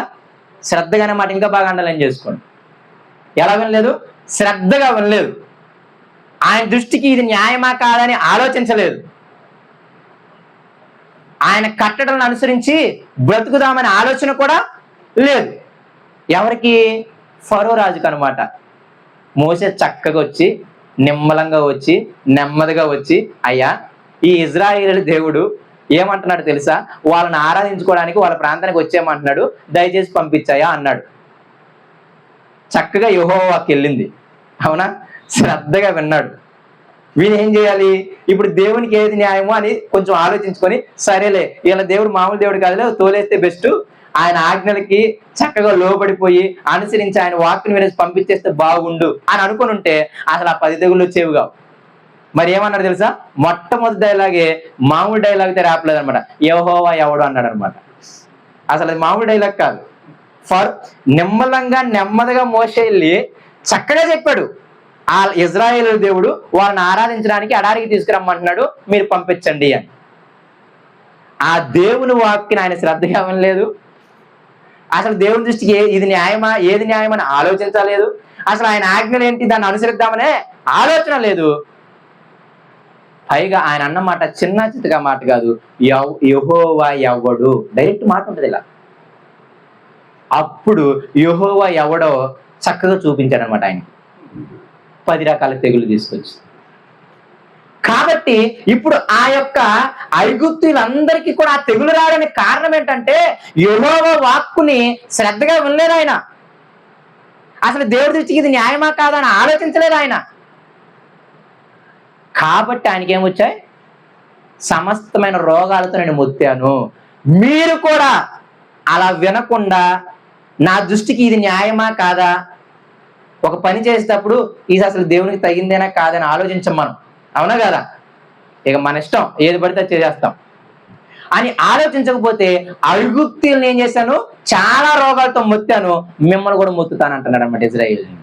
శ్రద్ధగానే మాట ఇంకా బాగా అండర్లైన్ చేసుకోండి. ఎలా వినలేదు? శ్రద్ధగా వినలేదు. ఆయన దృష్టికి ఇది న్యాయమా కాదని ఆలోచించలేదు. ఆయన కట్టడలను అనుసరించి బ్రతుకుదామనే ఆలోచన కూడా లేదు. ఎవరికి? ఫరో రాజుకు అనమాట. మోసే చక్కగా వచ్చి, నిమ్మలంగా వచ్చి, నెమ్మదిగా వచ్చి, అయ్యా ఈ ఇజ్రాయేలు దేవుడు ఏమంటున్నాడు తెలుసా? వాళ్ళని ఆరాధించుకోవడానికి వాళ్ళ ప్రాంతానికి వచ్చేయమంటున్నాడు, దయచేసి పంపించాయా అన్నాడు. చక్కగా యెహోవాకి వెళ్ళింది. అవునా? శ్రద్ధగా విన్నాడు. వీళ్ళు ఏం చేయాలి? ఇప్పుడు దేవునికి ఏది న్యాయమో అని కొంచెం ఆలోచించుకొని, సరేలే వీళ్ళ దేవుడు మామూలు దేవుడు కాదులే, తోలేస్తే బెస్ట్, ఆయన ఆజ్ఞలకి చక్కగా లోబడిపోయి అనుసరించి ఆయన వాక్ని వినేసి పంపించేస్తే బాగుండు అని అనుకుని ఉంటే అసలు ఆ 10 తెగుళ్ళు వచ్చేవి కావు. మరి ఏమన్నాడు తెలుసా? మొట్టమొదటి డైలాగే మామూలు డైలాగ్ తో రాపలేదు అనమాట. యెహోవా ఎవడు అన్నాడు అనమాట. అసలు అది మామూలు డైలాగ్ కాదు. నిమ్మలంగా నెమ్మదిగా మోసే వెళ్ళి చక్కగా చెప్పాడు, ఆ ఇజ్రాయేలు దేవుడు వాళ్ళని ఆరాధించడానికి ఎడారికి తీసుకురమ్మంటున్నాడు, మీరు పంపించండి అని. ఆ దేవుని వాక్ని ఆయన శ్రద్ధగా వినలేదు. అసలు దేవుని దృష్టికి ఇది న్యాయమా, ఏది న్యాయమని ఆలోచించలేదు. అసలు ఆయన ఆజ్ఞలు ఏంటి, దాన్ని అనుసరిద్దామనే ఆలోచన లేదు. పైగా ఆయన అన్నమాట చిన్న చిత్తగా మాట కాదు, యెహోవా ఎవడు, డైరెక్ట్ మాట ఉంటుంది ఇలా. అప్పుడు యెహోవా ఎవడో చక్కగా చూపించాడు అనమాట. ఆయన 10 రకాల తెగులు తీసుకొచ్చి. కాబట్టి ఇప్పుడు ఆ యొక్క ఐగుప్తీయులందరికీ కూడా ఆ తెగులు రావడానికి కారణం ఏంటంటే యెహోవా వాక్కుని శ్రద్ధగా వినలేదు ఆయన. అసలు దేవుడి దృష్టికి ఇది న్యాయమా కాదా అని ఆలోచించలేదు ఆయన. కాబట్టి ఆయనకి ఏమొచ్చాయి? సమస్తమైన రోగాలతో నేను మొత్తాను. మీరు కూడా అలా వినకుండా నా దృష్టికి ఇది న్యాయమా కాదా, ఒక పని చేసేటప్పుడు ఇది అసలు దేవునికి తగిందేనా కాదని ఆలోచించం మనం. అవునా కదా? ఇక మన ఇష్టం, ఏది పడితే చేసేస్తాం అని ఆలోచించకపోతే ఐగుప్తీయులను ఏం చేశాను? చాలా రోగాలతో మొత్తాను, మిమ్మల్ని కూడా మొత్తుతాను అంటున్నాడు అనమాట ఇజ్రాయేలుని.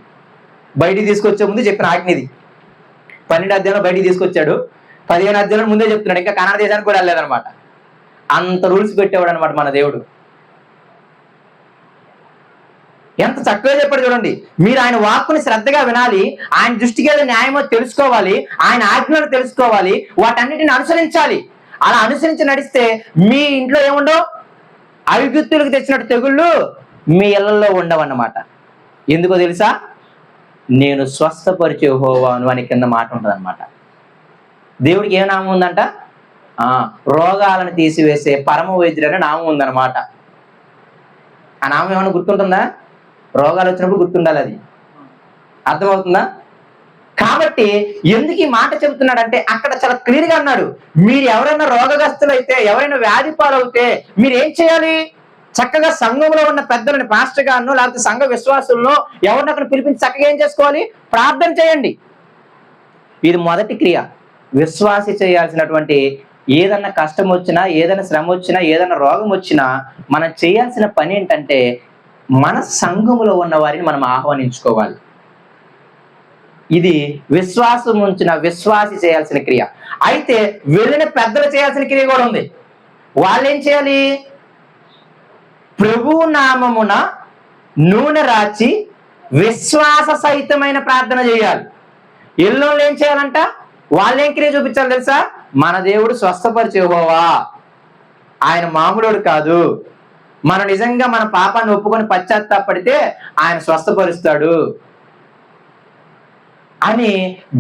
బయటికి తీసుకొచ్చే ముందు చెప్పిన ఆజ్ఞది 12 అధ్యాయంలో బయటికి తీసుకొచ్చాడు. 15 అధ్యాయంలో ముందే చెప్తున్నాడు, ఇంకా కనాన దేశానికి కూడా వెళ్ళలేదనమాట. అంత రూల్స్ పెట్టేవాడు అనమాట మన దేవుడు. ఎంత చక్కగా చెప్పాడు చూడండి. మీరు ఆయన వాక్కుని శ్రద్ధగా వినాలి, ఆయన దృష్టికి ఏదో న్యాయమో తెలుసుకోవాలి, ఆయన ఆజ్ఞలను తెలుసుకోవాలి, వాటన్నిటిని అనుసరించాలి. అలా అనుసరించి నడిస్తే మీ ఇంట్లో ఏముండవు? ఐగుప్తులకు తెచ్చినట్టు తెగుళ్ళు మీ ఇళ్లలో ఉండవన్నమాట. ఎందుకో తెలుసా? నేను స్వస్థపరిచే యెహోవాను అని కింద మాట ఉంటుంది అనమాట. దేవుడికి ఏ నామం ఉందంట? రోగాలను తీసివేసే పరమ వైద్యుడు అనే నామం ఉందన్నమాట. ఆ నామం ఏమైనా గుర్తుంటుందా? రోగాలు వచ్చినప్పుడు గుర్తుండాలి, అది అర్థమవుతుందా? కాబట్టి ఎందుకు ఈ మాట చెబుతున్నాడంటే అక్కడ చాలా క్లియర్ గా అన్నాడు, మీరు ఎవరైనా రోగగ్రస్తులైతే, ఎవరైనా వ్యాధి పాలవుతే మీరు ఏం చేయాలి? చక్కగా సంఘంలో ఉన్న పెద్దలని, పాస్టర్ గారినో లేకపోతే సంఘ విశ్వాసులను ఎవరిని అక్కడ పిలిపించి చక్కగా ఏం చేసుకోవాలి? ప్రార్థన చేయండి. ఇది మొదటి క్రియ. విశ్వాసి చేయాల్సినటువంటి ఏదన్నా కష్టం వచ్చినా, ఏదైనా శ్రమ వచ్చినా, ఏదైనా రోగం వచ్చినా మనం చేయాల్సిన పని ఏంటంటే మన సంఘములో ఉన్న వారిని మనం ఆహ్వానించుకోవాలి. ఇది విశ్వాసం ఉంచిన విశ్వాసి చేయాల్సిన క్రియ. అయితే వెళ్ళిన పెద్దలు చేయాల్సిన క్రియ కూడా ఉంది. వాళ్ళు ఏం చేయాలి? ప్రభు నామమున నూనె రాచి విశ్వాస సహితమైన ప్రార్థన చేయాలి. ఎల్లోళ్ళు ఏం చేయాలంట? వాళ్ళేం క్రియ చూపించాలి తెలుసా? మన దేవుడు స్వస్థపరిచే యెహోవా, ఆయన మామూలుడు కాదు, మనం నిజంగా మన పాపాన్ని ఒప్పుకొని పశ్చాత్తాపడితే ఆయన స్వస్థపరుస్తాడు అని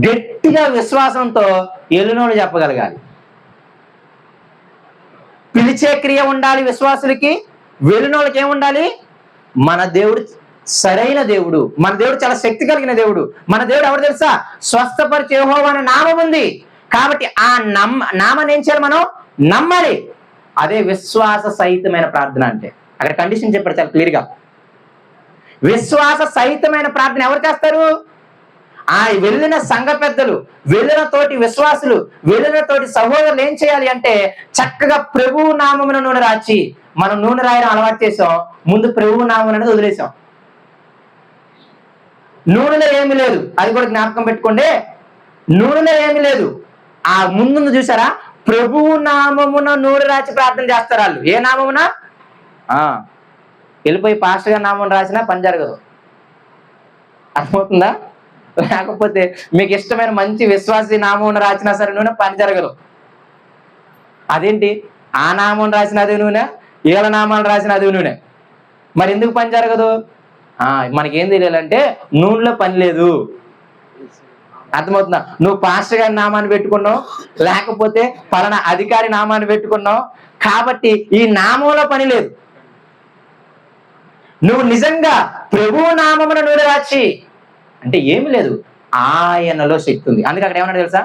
గట్టిగా విశ్వాసంతో ఎల్లునోళ్ళు చెప్పగలగాలి. పిలిచే క్రియ ఉండాలి విశ్వాసులకి. వెళ్ళినోళ్ళకి ఏముండాలి? మన దేవుడు సరైన దేవుడు, మన దేవుడు చాలా శక్తి కలిగిన దేవుడు. మన దేవుడు ఎవరు తెలుసా? స్వస్థపరిచే యెహోవా అనే నామం ఉంది. కాబట్టి ఆ నామాన్ని ఏం చేయాలి? మనం నమ్మాలి. అదే విశ్వాస సహితమైన ప్రార్థన అంటే. అక్కడ కండిషన్ చెప్పారు చాలా క్లియర్ గా. విశ్వాస సహితమైన ప్రార్థన ఎవరు చేస్తారు? ఆ వెళ్ళిన సంఘ పెద్దలు, వెళ్ళిన తోటి విశ్వాసులు, వెళ్ళిన తోటి సహోదరులు ఏం చేయాలి అంటే చక్కగా ప్రభువు నామమున నూనె రాచి, మనం నూనె రాయడం అలవాటు చేసాం, ముందు ప్రభువు నామం అనేది వదిలేసాం. నూనెలో ఏమి లేదు, అది కూడా జ్ఞాపకం పెట్టుకోండి. నూనెలో ఏమి లేదు, ఆ ముందు చూసారా, ప్రభువు నామమున నూనె రాచి ప్రార్థన చేస్తారు వాళ్ళు. ఏ నామమున? వెళ్ళిపోయి పాస్టర్ గారి నామం రాసినా పని జరగదు. అర్థమవుతుందా? లేకపోతే మీకు ఇష్టమైన మంచి విశ్వాసి నామం రాసినా సరే నూనె పని జరగదు. అదేంటి, ఆ నామం రాసిన అదే నూనె, వీళ్ళ నామాలు రాసిన అదే నూనె, మరి ఎందుకు పని జరగదు? మనకేం తెలియాలంటే నూనెలో పని లేదు. అర్థమవుతుందా? నువ్వు పాస్టర్ గారి నామాన్ని పెట్టుకున్నావు, లేకపోతే పలానా అధికారి నామాన్ని పెట్టుకున్నావు కాబట్టి ఈ నామంలో పని లేదు. నువ్వు నిజంగా ప్రభువు నామమున నూనె రాచి అంటే ఏమి లేదు, ఆయనలో శక్తి ఉంది. అందుకే అక్కడ ఏమన్నా తెలుసా,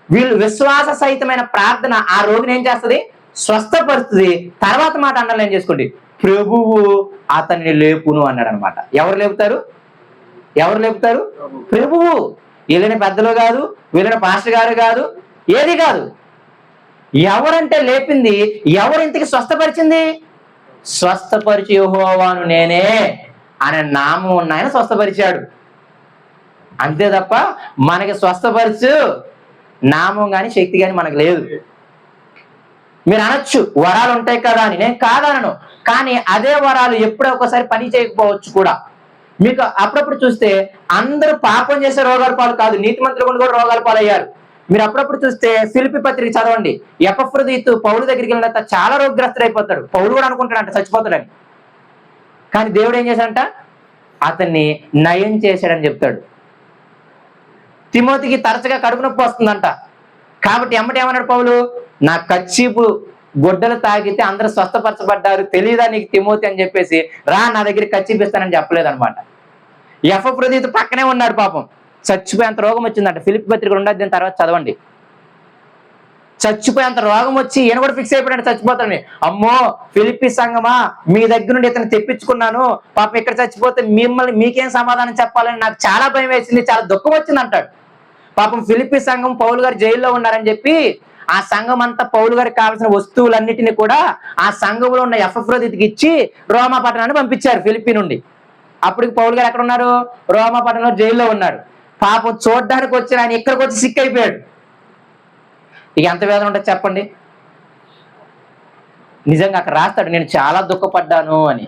వీళ్ళు విశ్వాస సహితమైన ప్రార్థన ఆ రోగిని ఏం చేస్తుంది? స్వస్థపరుస్తుంది. తర్వాత మాట అన్నలు ఏం చేసుకోండి, ప్రభువు అతన్ని లేపును అన్నాడు అనమాట. ఎవరు లేపుతారు? ఎవరు లేపుతారు? ప్రభువు. వీళ్ళని పెద్దలు కాదు, వీళ్ళని పాస్టర్ గారు కాదు, ఏది కాదు. ఎవరంటే లేపింది? ఎవరు ఇంతకి స్వస్థపరిచింది? స్వస్థపరిచి యెహోవాను నేనే అనే నామం ఉన్న ఆయన స్వస్థపరిచాడు. అంతే తప్ప మనకి స్వస్థపరచు నామం కానీ శక్తి కానీ మనకు లేదు. మీరు అనొచ్చు వరాలు ఉంటాయి కదా అని, నేను కాదనను. కానీ అదే వరాలు ఎప్పుడో ఒకసారి పని చేయకపోవచ్చు కూడా. మీకు అప్పుడప్పుడు చూస్తే అందరూ పాపం చేసే రోగాల పాలు కాదు, నీతిమంతులు కూడా రోగాల పాలు అయ్యారు. మీరు అప్పుడప్పుడు చూస్తే ఫిలిప్పీ పత్రిక చదవండి, ఎపఫ్రోదితు పౌలు దగ్గరికి వెళ్ళినంత చాలా రోగగ్రస్తుడైపోతాడు. పౌలు కూడా అనుకుంటాడంట చచ్చిపోతాడని, కానీ దేవుడు ఏం చేశాడంట? అతన్ని నయం చేశాడని చెప్తాడు. తిమోతికి తరచుగా కడుపు నొప్పి వస్తుందంట, కాబట్టి ఏమన్నాడు పౌలు? నా కచ్చీపు గొడ్డలు తాగితే అందరూ స్వస్థపరచబడ్డారు, తెలియదా నీకు తిమోతి అని చెప్పేసి రా నా దగ్గర కచ్చిపిస్తానని చెప్పలేదనమాట. ఎపఫ్రోదితు పక్కనే ఉన్నాడు, పాపం చచ్చిపోయేంత రోగం వచ్చిందంట. ఫిలిప్పీ పత్రిక 2వ అధ్యాయం తర్వాత చదవండి. చచ్చిపోయేంత రోగం వచ్చి ఈయన కూడా ఫిక్స్ అయిపోయాడు చచ్చిపోతాడని. అమ్మో ఫిలిప్పీ సంఘమా, మీ దగ్గర నుండి ఇతను తెప్పించుకున్నాను, పాపం ఇక్కడ చచ్చిపోతే మీకేం సమాధానం చెప్పాలని నాకు చాలా భయం వేసింది, చాలా దుఃఖం వచ్చింది అంటాడు. పాపం ఫిలిప్పీ సంఘం పౌలు గారు జైల్లో ఉన్నారని చెప్పి ఆ సంఘం అంతా పౌలు గారికి కావాల్సిన వస్తువులన్నిటిని కూడా ఆ సంఘంలో ఉన్న ఎపఫ్రోదితుకి ఇచ్చి రోమా పట్టణాన్ని పంపించారు ఫిలిప్పీ నుండి. అప్పటికి పౌలు గారు ఎక్కడ ఉన్నారు? రోమా పట్టణంలో జైల్లో ఉన్నారు. పాపం చూడడానికి వచ్చిన ఆయన ఇక్కడికి వచ్చి సిక్ అయిపోయాడు. ఇక ఎంత వేదన ఉంటుంది చెప్పండి. నిజంగా అక్కడ రాస్తాడు, నేను చాలా దుఃఖపడ్డాను అని.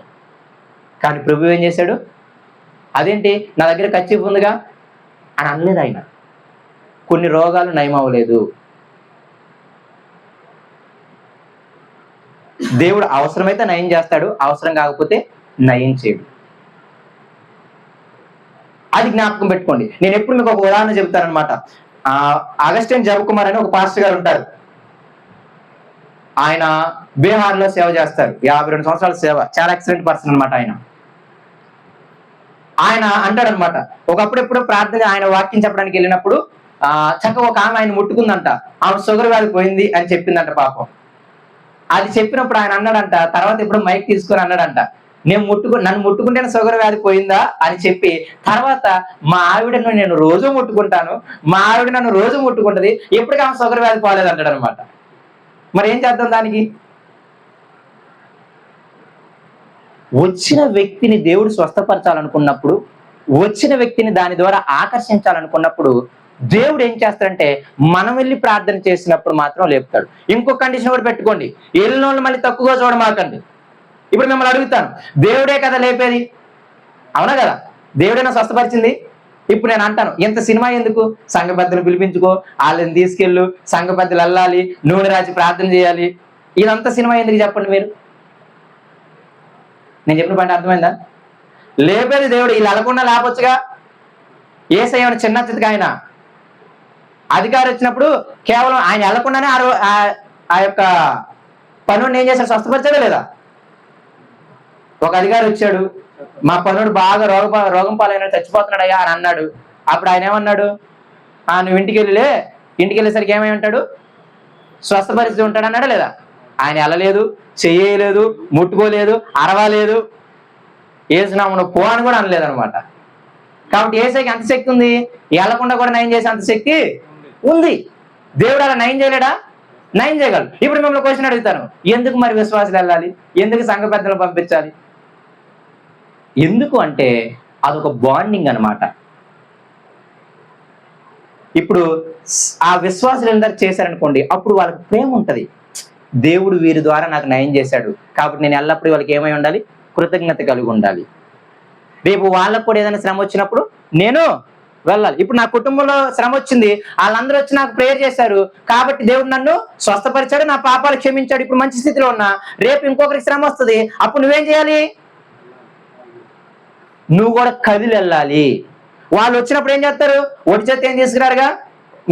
కానీ ప్రభు ఏం చేశాడు? అదేంటి నా దగ్గర కచ్చిపు ఉందిగా అని అనలేదు ఆయన. కొన్ని రోగాలు నయం అవ్వలేదు. దేవుడు అవసరమైతే నయం చేస్తాడు, అవసరం కాకపోతే నయం చేయడు. అది జ్ఞాపకం పెట్టుకోండి. నేను ఎప్పుడు మీకు ఒక ఉదాహరణ చెబుతానమాట. అగస్టిన్ జబకుమార్ అని ఒక పాస్టర్ గారు ఉంటారు. ఆయన బీహార్లో సేవ చేస్తారు, 52 సంవత్సరాల సేవ, చాలా ఎక్సలెంట్ పర్సన్ అనమాట. ఆయన అంటాడనమాట, ఒకప్పుడెప్పుడు ప్రార్థన ఆయన వాక్యం చెప్పడానికి వెళ్ళినప్పుడు చక్కగా ఒక ఆమె ఆయన ముట్టుకుందంట, ఆమె షుగర్ వ్యాధి పోయింది అని చెప్పిందంట. పాపం అది చెప్పినప్పుడు ఆయన అన్నాడంట, తర్వాత ఇప్పుడు మైక్ తీసుకొని అన్నాడంట, నన్ను ముట్టుకుంటేనే షుగర్ వ్యాధి పోయిందా అని చెప్పి, తర్వాత మా ఆవిడను నేను రోజు ముట్టుకుంటాను, మా ఆవిడ నన్ను రోజు ముట్టుకుంటది, ఎప్పటికీ ఆమె షుగర్ వ్యాధి పోలేదు అంటాడు అనమాట. మరి ఏం చేద్దాం దానికి? వచ్చిన వ్యక్తిని దేవుడు స్వస్థపరచాలనుకున్నప్పుడు, వచ్చిన వ్యక్తిని దాని ద్వారా ఆకర్షించాలనుకున్నప్పుడు దేవుడు ఏం చేస్తాడంటే మనం వెళ్ళి ప్రార్థన చేసినప్పుడు మాత్రం లేపుతాడు. ఇంకొక కండిషన్ కూడా పెట్టుకోండి, వెళ్ళిన వాళ్ళు మళ్ళీ తక్కువగా చూడమాకండి. ఇప్పుడు మిమ్మల్ని అడుగుతాను, దేవుడే కదా లేపేది, అవునా కదా? దేవుడైనా స్వస్థపరిచింది. ఇప్పుడు నేను అంటాను, ఇంత సినిమా ఎందుకు? సంఘ పెద్దలు పిలిపించుకో, వాళ్ళని తీసుకెళ్ళు, సంఘ పెద్దలు వెళ్ళాలి, నూనె రాసి ప్రార్థన చేయాలి, ఇదంతా సినిమా ఎందుకు చెప్పండి మీరు? నేను చెప్పిన పాయింట్ అర్థమైందా? లేపేది దేవుడు, వీళ్ళు వెళ్ళకుండా లేపొచ్చుగా. యేసయ్య చిన్న చిత్తగా ఆయన అధికారం వచ్చినప్పుడు కేవలం ఆయన వెళ్లకుండానే ఆ యొక్క పనుడిని ఏం చేశాడు? స్వస్థపరిచాడా లేదా? ఒక అధికారి వచ్చాడు, మా పనుడు బాగా రోగం పాలైన చచ్చిపోతున్నాడయ్యా అని అన్నాడు. అప్పుడు ఆయన ఏమన్నాడు? నువ్వు ఇంటికి వెళ్ళేసరికి ఏమై ఉంటాడు? స్వస్థపరిచి ఉంటాడు అన్నాడా లేదా? ఆయన వెళ్ళలేదు, చెయ్యలేదు, ముట్టుకోలేదు, అరవలేదు, ఏసునామను పో అని కూడా అనలేదు అనమాట. కాబట్టి ఏసైకి అంత శక్తి ఉంది, వెళ్లకుండా కూడా నయం చేసే అంత శక్తి ఉంది. దేవుడు అలా నయం చేయలేడా? నయం చేయగలరు. ఇప్పుడు మిమ్మల్ని క్వశ్చన్ అడుగుతాను, ఎందుకు మరి విశ్వాసాలు వెళ్ళాలి, ఎందుకు సంఘ పెద్దలు పంపించాలి? ఎందుకు అంటే అదొక బాండింగ్ అన్నమాట. ఇప్పుడు ఆ విశ్వాసులు అందరూ చేశారనుకోండి, అప్పుడు వాళ్ళకి ప్రేమ ఉంటది. దేవుడు వీరి ద్వారా నాకు నయం చేశాడు కాబట్టి నేను ఎల్లప్పుడూ వాళ్ళకి ఏమై ఉండాలి? కృతజ్ఞత కలిగి ఉండాలి. రేపు వాళ్ళకు కూడా ఏదైనా శ్రమ వచ్చినప్పుడు నేను వెళ్ళాలి. ఇప్పుడు నా కుటుంబంలో శ్రమ వచ్చింది, వాళ్ళందరూ వచ్చి నాకు ప్రేయర్ చేశారు కాబట్టి దేవుడు నన్ను స్వస్థపరిచాడు, నా పాపాలు క్షమించాడు, ఇప్పుడు మంచి స్థితిలో ఉన్నా. రేపు ఇంకొకరికి శ్రమ వస్తుంది, అప్పుడు నువ్వేం చేయాలి? నువ్వు కూడా కదిలి వెళ్ళాలి. వాళ్ళు వచ్చినప్పుడు ఏం చేస్తారు? ఒడి చేతి ఏం తీసుకురారుగా,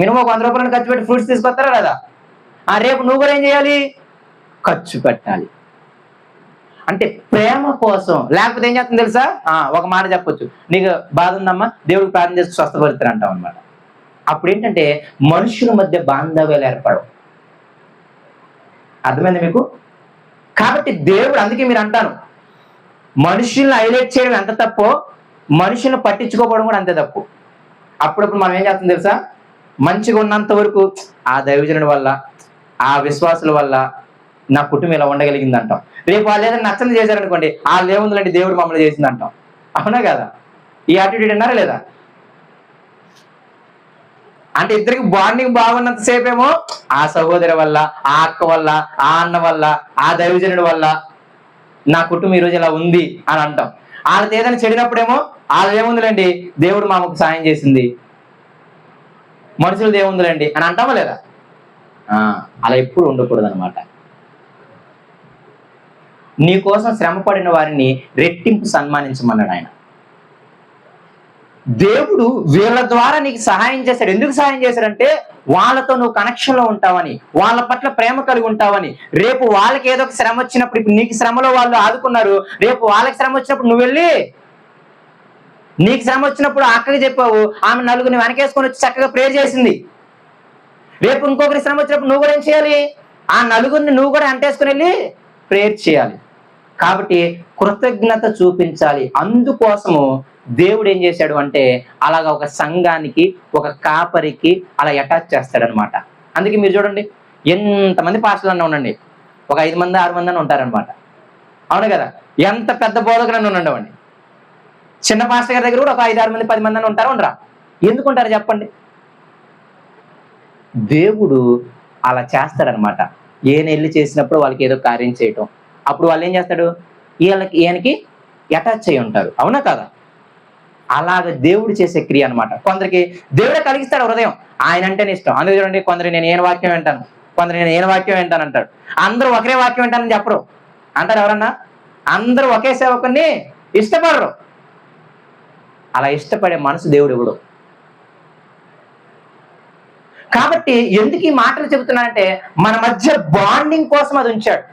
మినిమం 100 రూపాయలను ఖర్చు పెట్టి ఫ్రూట్స్ తీసుకొస్తారా కదా? రేపు నువ్వు కూడా ఏం చేయాలి? ఖర్చు పెట్టాలి. అంటే ప్రేమ కోసం. లేకపోతే ఏం చేస్తుంది తెలుసా? ఒక మాట చెప్పొచ్చు, నీకు బాధ ఉందమ్మా, దేవుడికి ప్రార్థన చేసి స్వస్థపరుతారు అంటాం అనమాట. అప్పుడు ఏంటంటే మనుషుల మధ్య బాంధవ్యాలు ఏర్పడవు. అర్థమైంది మీకు? కాబట్టి దేవుడు, అందుకే మీరు అంటాను, మనుషుల్ని హైలైట్ చేయడం ఎంత తప్పో మనుషులను పట్టించుకోవడం కూడా అంతే తప్పు. అప్పుడప్పుడు మనం ఏం చేస్తాం తెలుసా? మంచిగా ఉన్నంత వరకు ఆ దైవజనుడి వల్ల, ఆ విశ్వాసుల వల్ల నా కుటుంబం ఇలా ఉండగలిగింది అంటాం. రేపు వాళ్ళు ఏదైనా నచ్చని చేశారనుకోండి, వాళ్ళు ఏముందండి దేవుడు మమ్మల్ని చేసింది అంటాం. అవునా కదా? ఈ యాటిట్యూడ్ అన్నారా లేదా? అంటే ఇద్దరికి బాండింగ్ బాగున్నంత సేపేమో ఆ సహోదరి వల్ల, ఆ అక్క వల్ల, ఆ అన్న వల్ల, ఆ దైవజనుడి వల్ల నా కుటుంబం ఈరోజు ఇలా ఉంది అని అంటాం. వాళ్ళకి ఏదైనా చెడినప్పుడేమో వాళ్ళది ఏముందిలేండి దేవుడు మామకు సాయం చేసింది, మనుషులు ఏముందిలేండి అని అంటామా లేదా? అలా ఎప్పుడు ఉండకూడదు అనమాట. నీ కోసం శ్రమ పడిన వారిని రెట్టింపు సన్మానించమన్నాడు ఆయన. దేవుడు వీళ్ళ ద్వారా నీకు సహాయం చేశాడు. ఎందుకు సహాయం చేశాడంటే వాళ్ళతో నువ్వు కనెక్షన్ లో ఉంటావని, వాళ్ళ పట్ల ప్రేమ కలిగి ఉంటావని. రేపు వాళ్ళకి ఏదో ఒక శ్రమ వచ్చినప్పుడు, ఇప్పుడు నీకు శ్రమలో వాళ్ళు ఆదుకున్నారు, రేపు వాళ్ళకి శ్రమ వచ్చినప్పుడు నువ్వు వెళ్ళి, నీకు శ్రమ వచ్చినప్పుడు అక్కడికి చెప్పావు, ఆమె నలుగురిని వెనకేసుకొని వచ్చి చక్కగా ప్రేయర్ చేసింది. రేపు ఇంకొకరి శ్రమ వచ్చినప్పుడు నువ్వు కూడా ఏం చేయాలి? ఆ నలుగురిని నువ్వు కూడా అంటేసుకుని వెళ్ళి ప్రేయర్ చేయాలి. కాబట్టి కృతజ్ఞత చూపించాలి. అందుకోసము దేవుడు ఏం చేశాడు అంటే అలాగా ఒక సంఘానికి, ఒక కాపరికి అలా అటాచ్ చేస్తాడనమాట. అందుకే మీరు చూడండి, ఎంతమంది పాస్టర్లు అన్న ఉండండి, ఒక 5 మంది 6 మంది అని ఉంటారనమాట. అవును కదా? ఎంత పెద్ద బోధకులన్నా ఉండవండి, చిన్న పాస్టర్ గారి దగ్గర కూడా ఒక 5-6 మంది 10 మంది అని ఉంటారా ఉండరా? ఎందుకుంటారు చెప్పండి? దేవుడు అలా చేస్తాడనమాట. ఈయన వెళ్ళి చేసినప్పుడు వాళ్ళకి ఏదో కార్యం చేయటం, అప్పుడు వాళ్ళు ఏం చేస్తాడు? ఈయనకి అటాచ్ అయి ఉంటారు. అవునా కదా? అలాగ దేవుడు చేసే క్రియ అనమాట. కొందరికి దేవుడే కలిగిస్తాడు హృదయం, ఆయన అంటేనే ఇష్టం. అందుకే చూడండి, కొందరు నేను ఏం వాక్యం వింటాను, కొందరు నేను ఏం వాక్యం వింటాను అంటాడు. అందరూ ఒకే వాక్యం వింటానని చెప్పరు అంటారు ఎవరన్నా? అందరూ ఒకే సేవకుని ఇష్టపడరు. అలా ఇష్టపడే మనసు దేవుడు ఇవ్వడు. కాబట్టి ఎందుకు ఈ మాటలు చెబుతున్నానంటే మన మధ్య బాండింగ్ కోసం అది ఉంచాడు.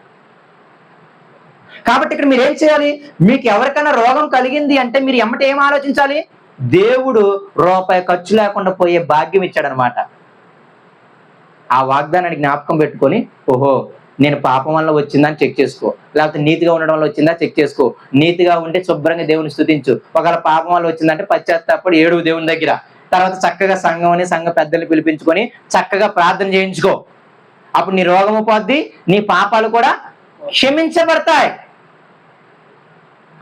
కాబట్టి ఇక్కడ మీరు ఏం చేయాలి? మీకు ఎవరికైనా రోగం కలిగింది అంటే మీరు ఎమ్మట ఏం ఆలోచించాలి? దేవుడు రూపాయి ఖర్చు లేకుండా పోయే భాగ్యం ఇచ్చాడనమాట. ఆ వాగ్దానాన్ని జ్ఞాపకం పెట్టుకొని, ఓహో నేను పాపం వల్ల వచ్చిందని చెక్ చేసుకో, లేకపోతే నీతిగా ఉండడం వల్ల వచ్చిందా చెక్ చేసుకో. నీతిగా ఉంటే శుభ్రంగా దేవుని స్తుతించు, ఒకవేళ పాపం వల్ల వచ్చిందంటే పశ్చాత్తాపడి ఏడు దేవుని దగ్గర. తర్వాత చక్కగా సంఘ పెద్దల్ని పిలిపించుకొని చక్కగా ప్రార్థన చేయించుకో. అప్పుడు నీ రోగము పోద్ది, నీ పాపాలు కూడా క్షమించబడతాయి.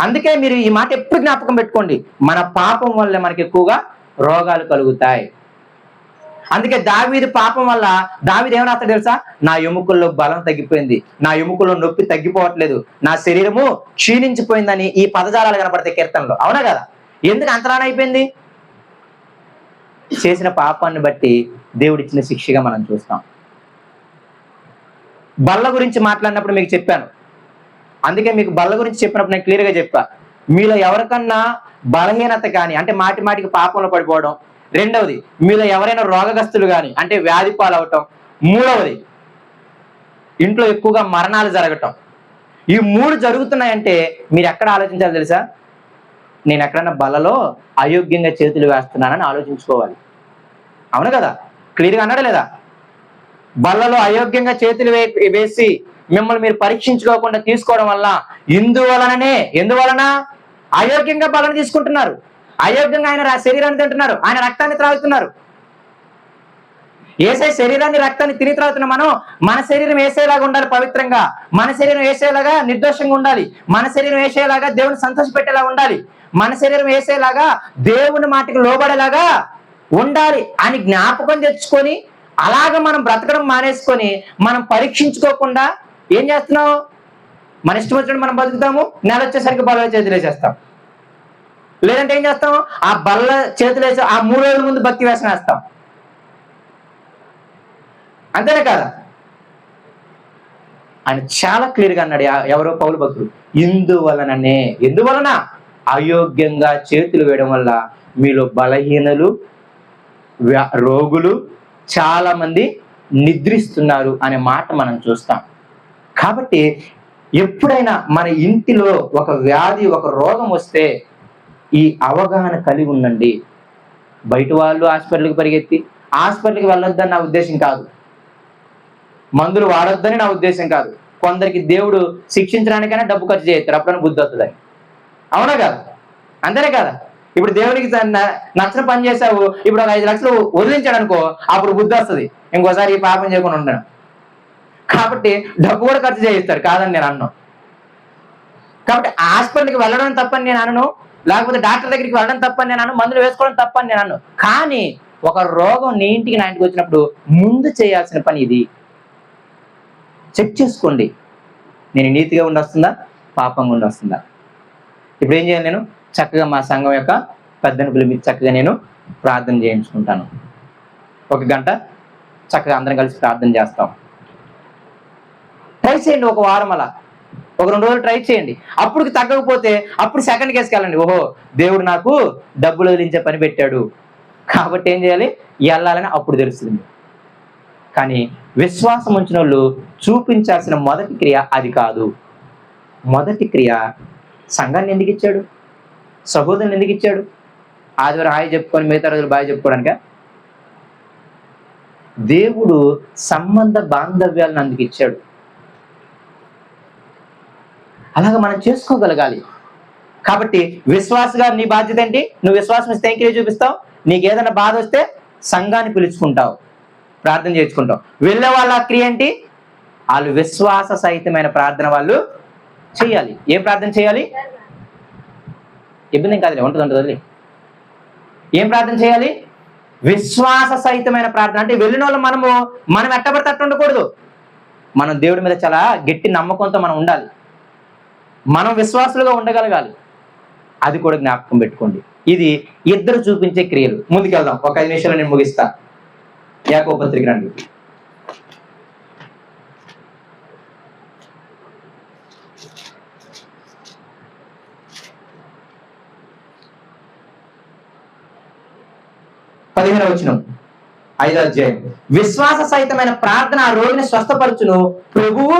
అందుకే మీరు ఈ మాట ఎప్పుడు జ్ఞాపకం పెట్టుకోండి, మన పాపం వల్ల మనకి ఎక్కువగా రోగాలు కలుగుతాయి. అందుకే దావీదు పాపం వల్ల దావీదు ఏమన్నా తెలుసా? నా ఎముకల్లో బలం తగ్గిపోయింది, నా ఎముకల్లో నొప్పి తగ్గిపోవట్లేదు, నా శరీరము క్షీణించిపోయిందని ఈ పదజాలాలు కనపడతాయి కీర్తనలో. అవునా కదా? ఎందుకు అంతరానైపోయింది? చేసిన పాపాన్ని బట్టి దేవుడిచ్చిన శిక్షగా మనం చూస్తాం. బల్ల గురించి మాట్లాడినప్పుడు మీకు చెప్పాను, అందుకే మీకు బల్ల గురించి చెప్పినప్పుడు నేను క్లియర్గా చెప్పా. మీలో ఎవరికన్నా బలహీనత కానీ అంటే మాటి మాటికి పాపంలో పడిపోవడం, రెండవది మీలో ఎవరైనా రోగగ్రస్తులు కానీ అంటే వ్యాధి పాలవటం, మూడవది ఇంట్లో ఎక్కువగా మరణాలు జరగటం, ఈ 3 జరుగుతున్నాయంటే మీరు ఎక్కడ ఆలోచించాలి తెలుసా? నేను ఎక్కడన్నా బలలో అయోగ్యంగా చేతులు వేస్తున్నానని ఆలోచించుకోవాలి. అవును కదా? క్లియర్గా అన్నాడా లేదా? బల్లలో అయోగ్యంగా చేతులు వేసి మిమ్మల్ని మీరు పరీక్షించుకోకుండా తీసుకోవడం వల్ల ఎందువలన అయోగ్యంగా బలను తీసుకుంటున్నారు. అయోగ్యంగా ఆయన శరీరాన్ని తింటున్నారు, ఆయన రక్తాన్ని త్రాగుతున్నారు. ఏసై శరీరాన్ని రక్తాన్ని తిని త్రాగుతున్న మనం మన శరీరం ఏసేలాగా ఉండాలి, పవిత్రంగా. మన శరీరం ఏసేలాగా నిర్దోషంగా ఉండాలి. మన శరీరం ఏసేలాగా దేవుని సంతోషపెట్టేలా ఉండాలి. మన శరీరం ఏసేలాగా దేవుని మాటకి లోబడేలాగా ఉండాలి అని జ్ఞాపకం తెచ్చుకొని అలాగ మనం బ్రతకడం మానేసుకొని మనం పరీక్షించుకోకుండా ఏం చేస్తున్నాం? మన ఇష్టం వచ్చినట్టు మనం బతుకుతాము. నెల వచ్చేసరికి బల్ల చేతులు వేసేస్తాం. లేదంటే ఏం చేస్తాం? ఆ బల్ల చేతులు వేసి ఆ 3 రోజుల ముందు భక్తి వేషం వేస్తాం. అంతేనే కదా? ఆయన చాలా క్లియర్గా అన్నాడు, ఎవరో పౌలు భక్తుడు, ఎందువలన అయోగ్యంగా చేతులు వేయడం వల్ల మీలో బలహీనలు, రోగులు చాలా మంది నిద్రిస్తున్నారు అనే మాట మనం చూస్తాం. కాబట్టి ఎప్పుడైనా మన ఇంటిలో ఒక వ్యాధి, ఒక రోగం వస్తే ఈ అవగాహన కలిగి ఉండండి. బయట వాళ్ళు హాస్పిటల్కి పరిగెత్తి హాస్పిటల్కి వెళ్ళొద్దని నా ఉద్దేశం కాదు, మందులు వాడొద్దని నా ఉద్దేశం కాదు. కొందరికి దేవుడు శిక్షించడానికైనా డబ్బు ఖర్చు చేస్తారు, అప్పుడైనా బుద్ధి వస్తుందని. అవునా కదా? అంతేనే కదా? ఇప్పుడు దేవునికి నచ్చిన పని చేసావు, ఇప్పుడు ఒక 5 లక్షలు వదిలించాడు అనుకో, అప్పుడు బుద్ధి వస్తుంది, ఇంకోసారి ఈ పాపం చేయకుండా ఉంటాను. కాబట్టి డబ్బు కూడా ఖర్చు చేయిస్తాడు, కాదని నేను అన్నాను. కాబట్టి హాస్పిటల్కి వెళ్ళడం తప్పని నేను అనను, లేకపోతే డాక్టర్ దగ్గరికి వెళ్ళడం తప్పని నేను అను, మందులు వేసుకోవడం తప్పని నేను అను. కానీ ఒక రోగం నీ ఇంటికి నా ఇంటికి వచ్చినప్పుడు ముందు చేయాల్సిన పని ఇది. చెక్ చేసుకోండి, నేను నీతిగా ఉండి వస్తుందా, పాపంగా ఉండి వస్తుందా. ఇప్పుడు ఏం చేయాలి? నేను చక్కగా మా సంఘం యొక్క పెద్దను పిలిపించి చక్కగా నేను ప్రార్థన చేయించుకుంటాను. 1 గంట చక్కగా అందరం కలిసి ప్రార్థన చేస్తాం. ట్రై చేయండి, 1 వారం అలా, 1-2 రోజులు ట్రై చేయండి. అప్పుడు తగ్గకపోతే అప్పుడు సెకండ్ కేసుకి వెళ్ళండి. ఓహో, దేవుడు నాకు డబ్బులు వదిలించే పని పెట్టాడు కాబట్టి ఏం చేయాలి, వెళ్ళాలని అప్పుడు తెలుస్తుంది. కానీ విశ్వాసం ఉంచిన వాళ్ళు చూపించాల్సిన మొదటి క్రియ అది కాదు. మొదటి క్రియ సంఘాన్ని ఎందుకు ఇచ్చాడు? సహోదరుని ఎందుకు ఇచ్చాడు? ఆదివారం హాయి చెప్పుకొని మిగతా రోజులు బాగా చెప్పుకోవడానిక? దేవుడు సంబంధ బాంధవ్యాలను అందుకు ఇచ్చాడు. అలాగా మనం చేసుకోగలగాలి. కాబట్టి విశ్వాసగా నీ బాధ్యత ఏంటి? నువ్వు విశ్వాసం ఇస్తే ఏం క్రియ చూపిస్తావు? నీకు ఏదైనా బాధ వస్తే సంఘాన్ని పిలుచుకుంటావు, ప్రార్థన చేసుకుంటావు. వెళ్ళే వాళ్ళ క్రియ ఏంటి? వాళ్ళు విశ్వాస సహితమైన ప్రార్థన వాళ్ళు చేయాలి. ఏం ప్రార్థన చేయాలి? ఇబ్బంది కాదులే, ఉంటుంది. ఏం ప్రార్థన చేయాలి? విశ్వాస సహితమైన ప్రార్థన. అంటే వెళ్ళిన వాళ్ళు మనం ఎట్టబడితే అట్టు ఉండకూడదు. మనం దేవుడి మీద చాలా గట్టి నమ్మకంతో మనం ఉండాలి. మనం విశ్వాసులుగా ఉండగలగాలి. అది కూడా జ్ఞాపకం పెట్టుకోండి. ఇది ఇద్దరు చూపించే క్రియలు. ముందుకెళ్దాం, ఒక 5 నిమిషాలు నేను ముగిస్తా. యాకోబు పత్రిక రండి. పదిహేనవ వచనం, 5వ అధ్యాయం. విశ్వాస సహితమైన ప్రార్థన ఆ రోగిని స్వస్థపరచును, ప్రభువు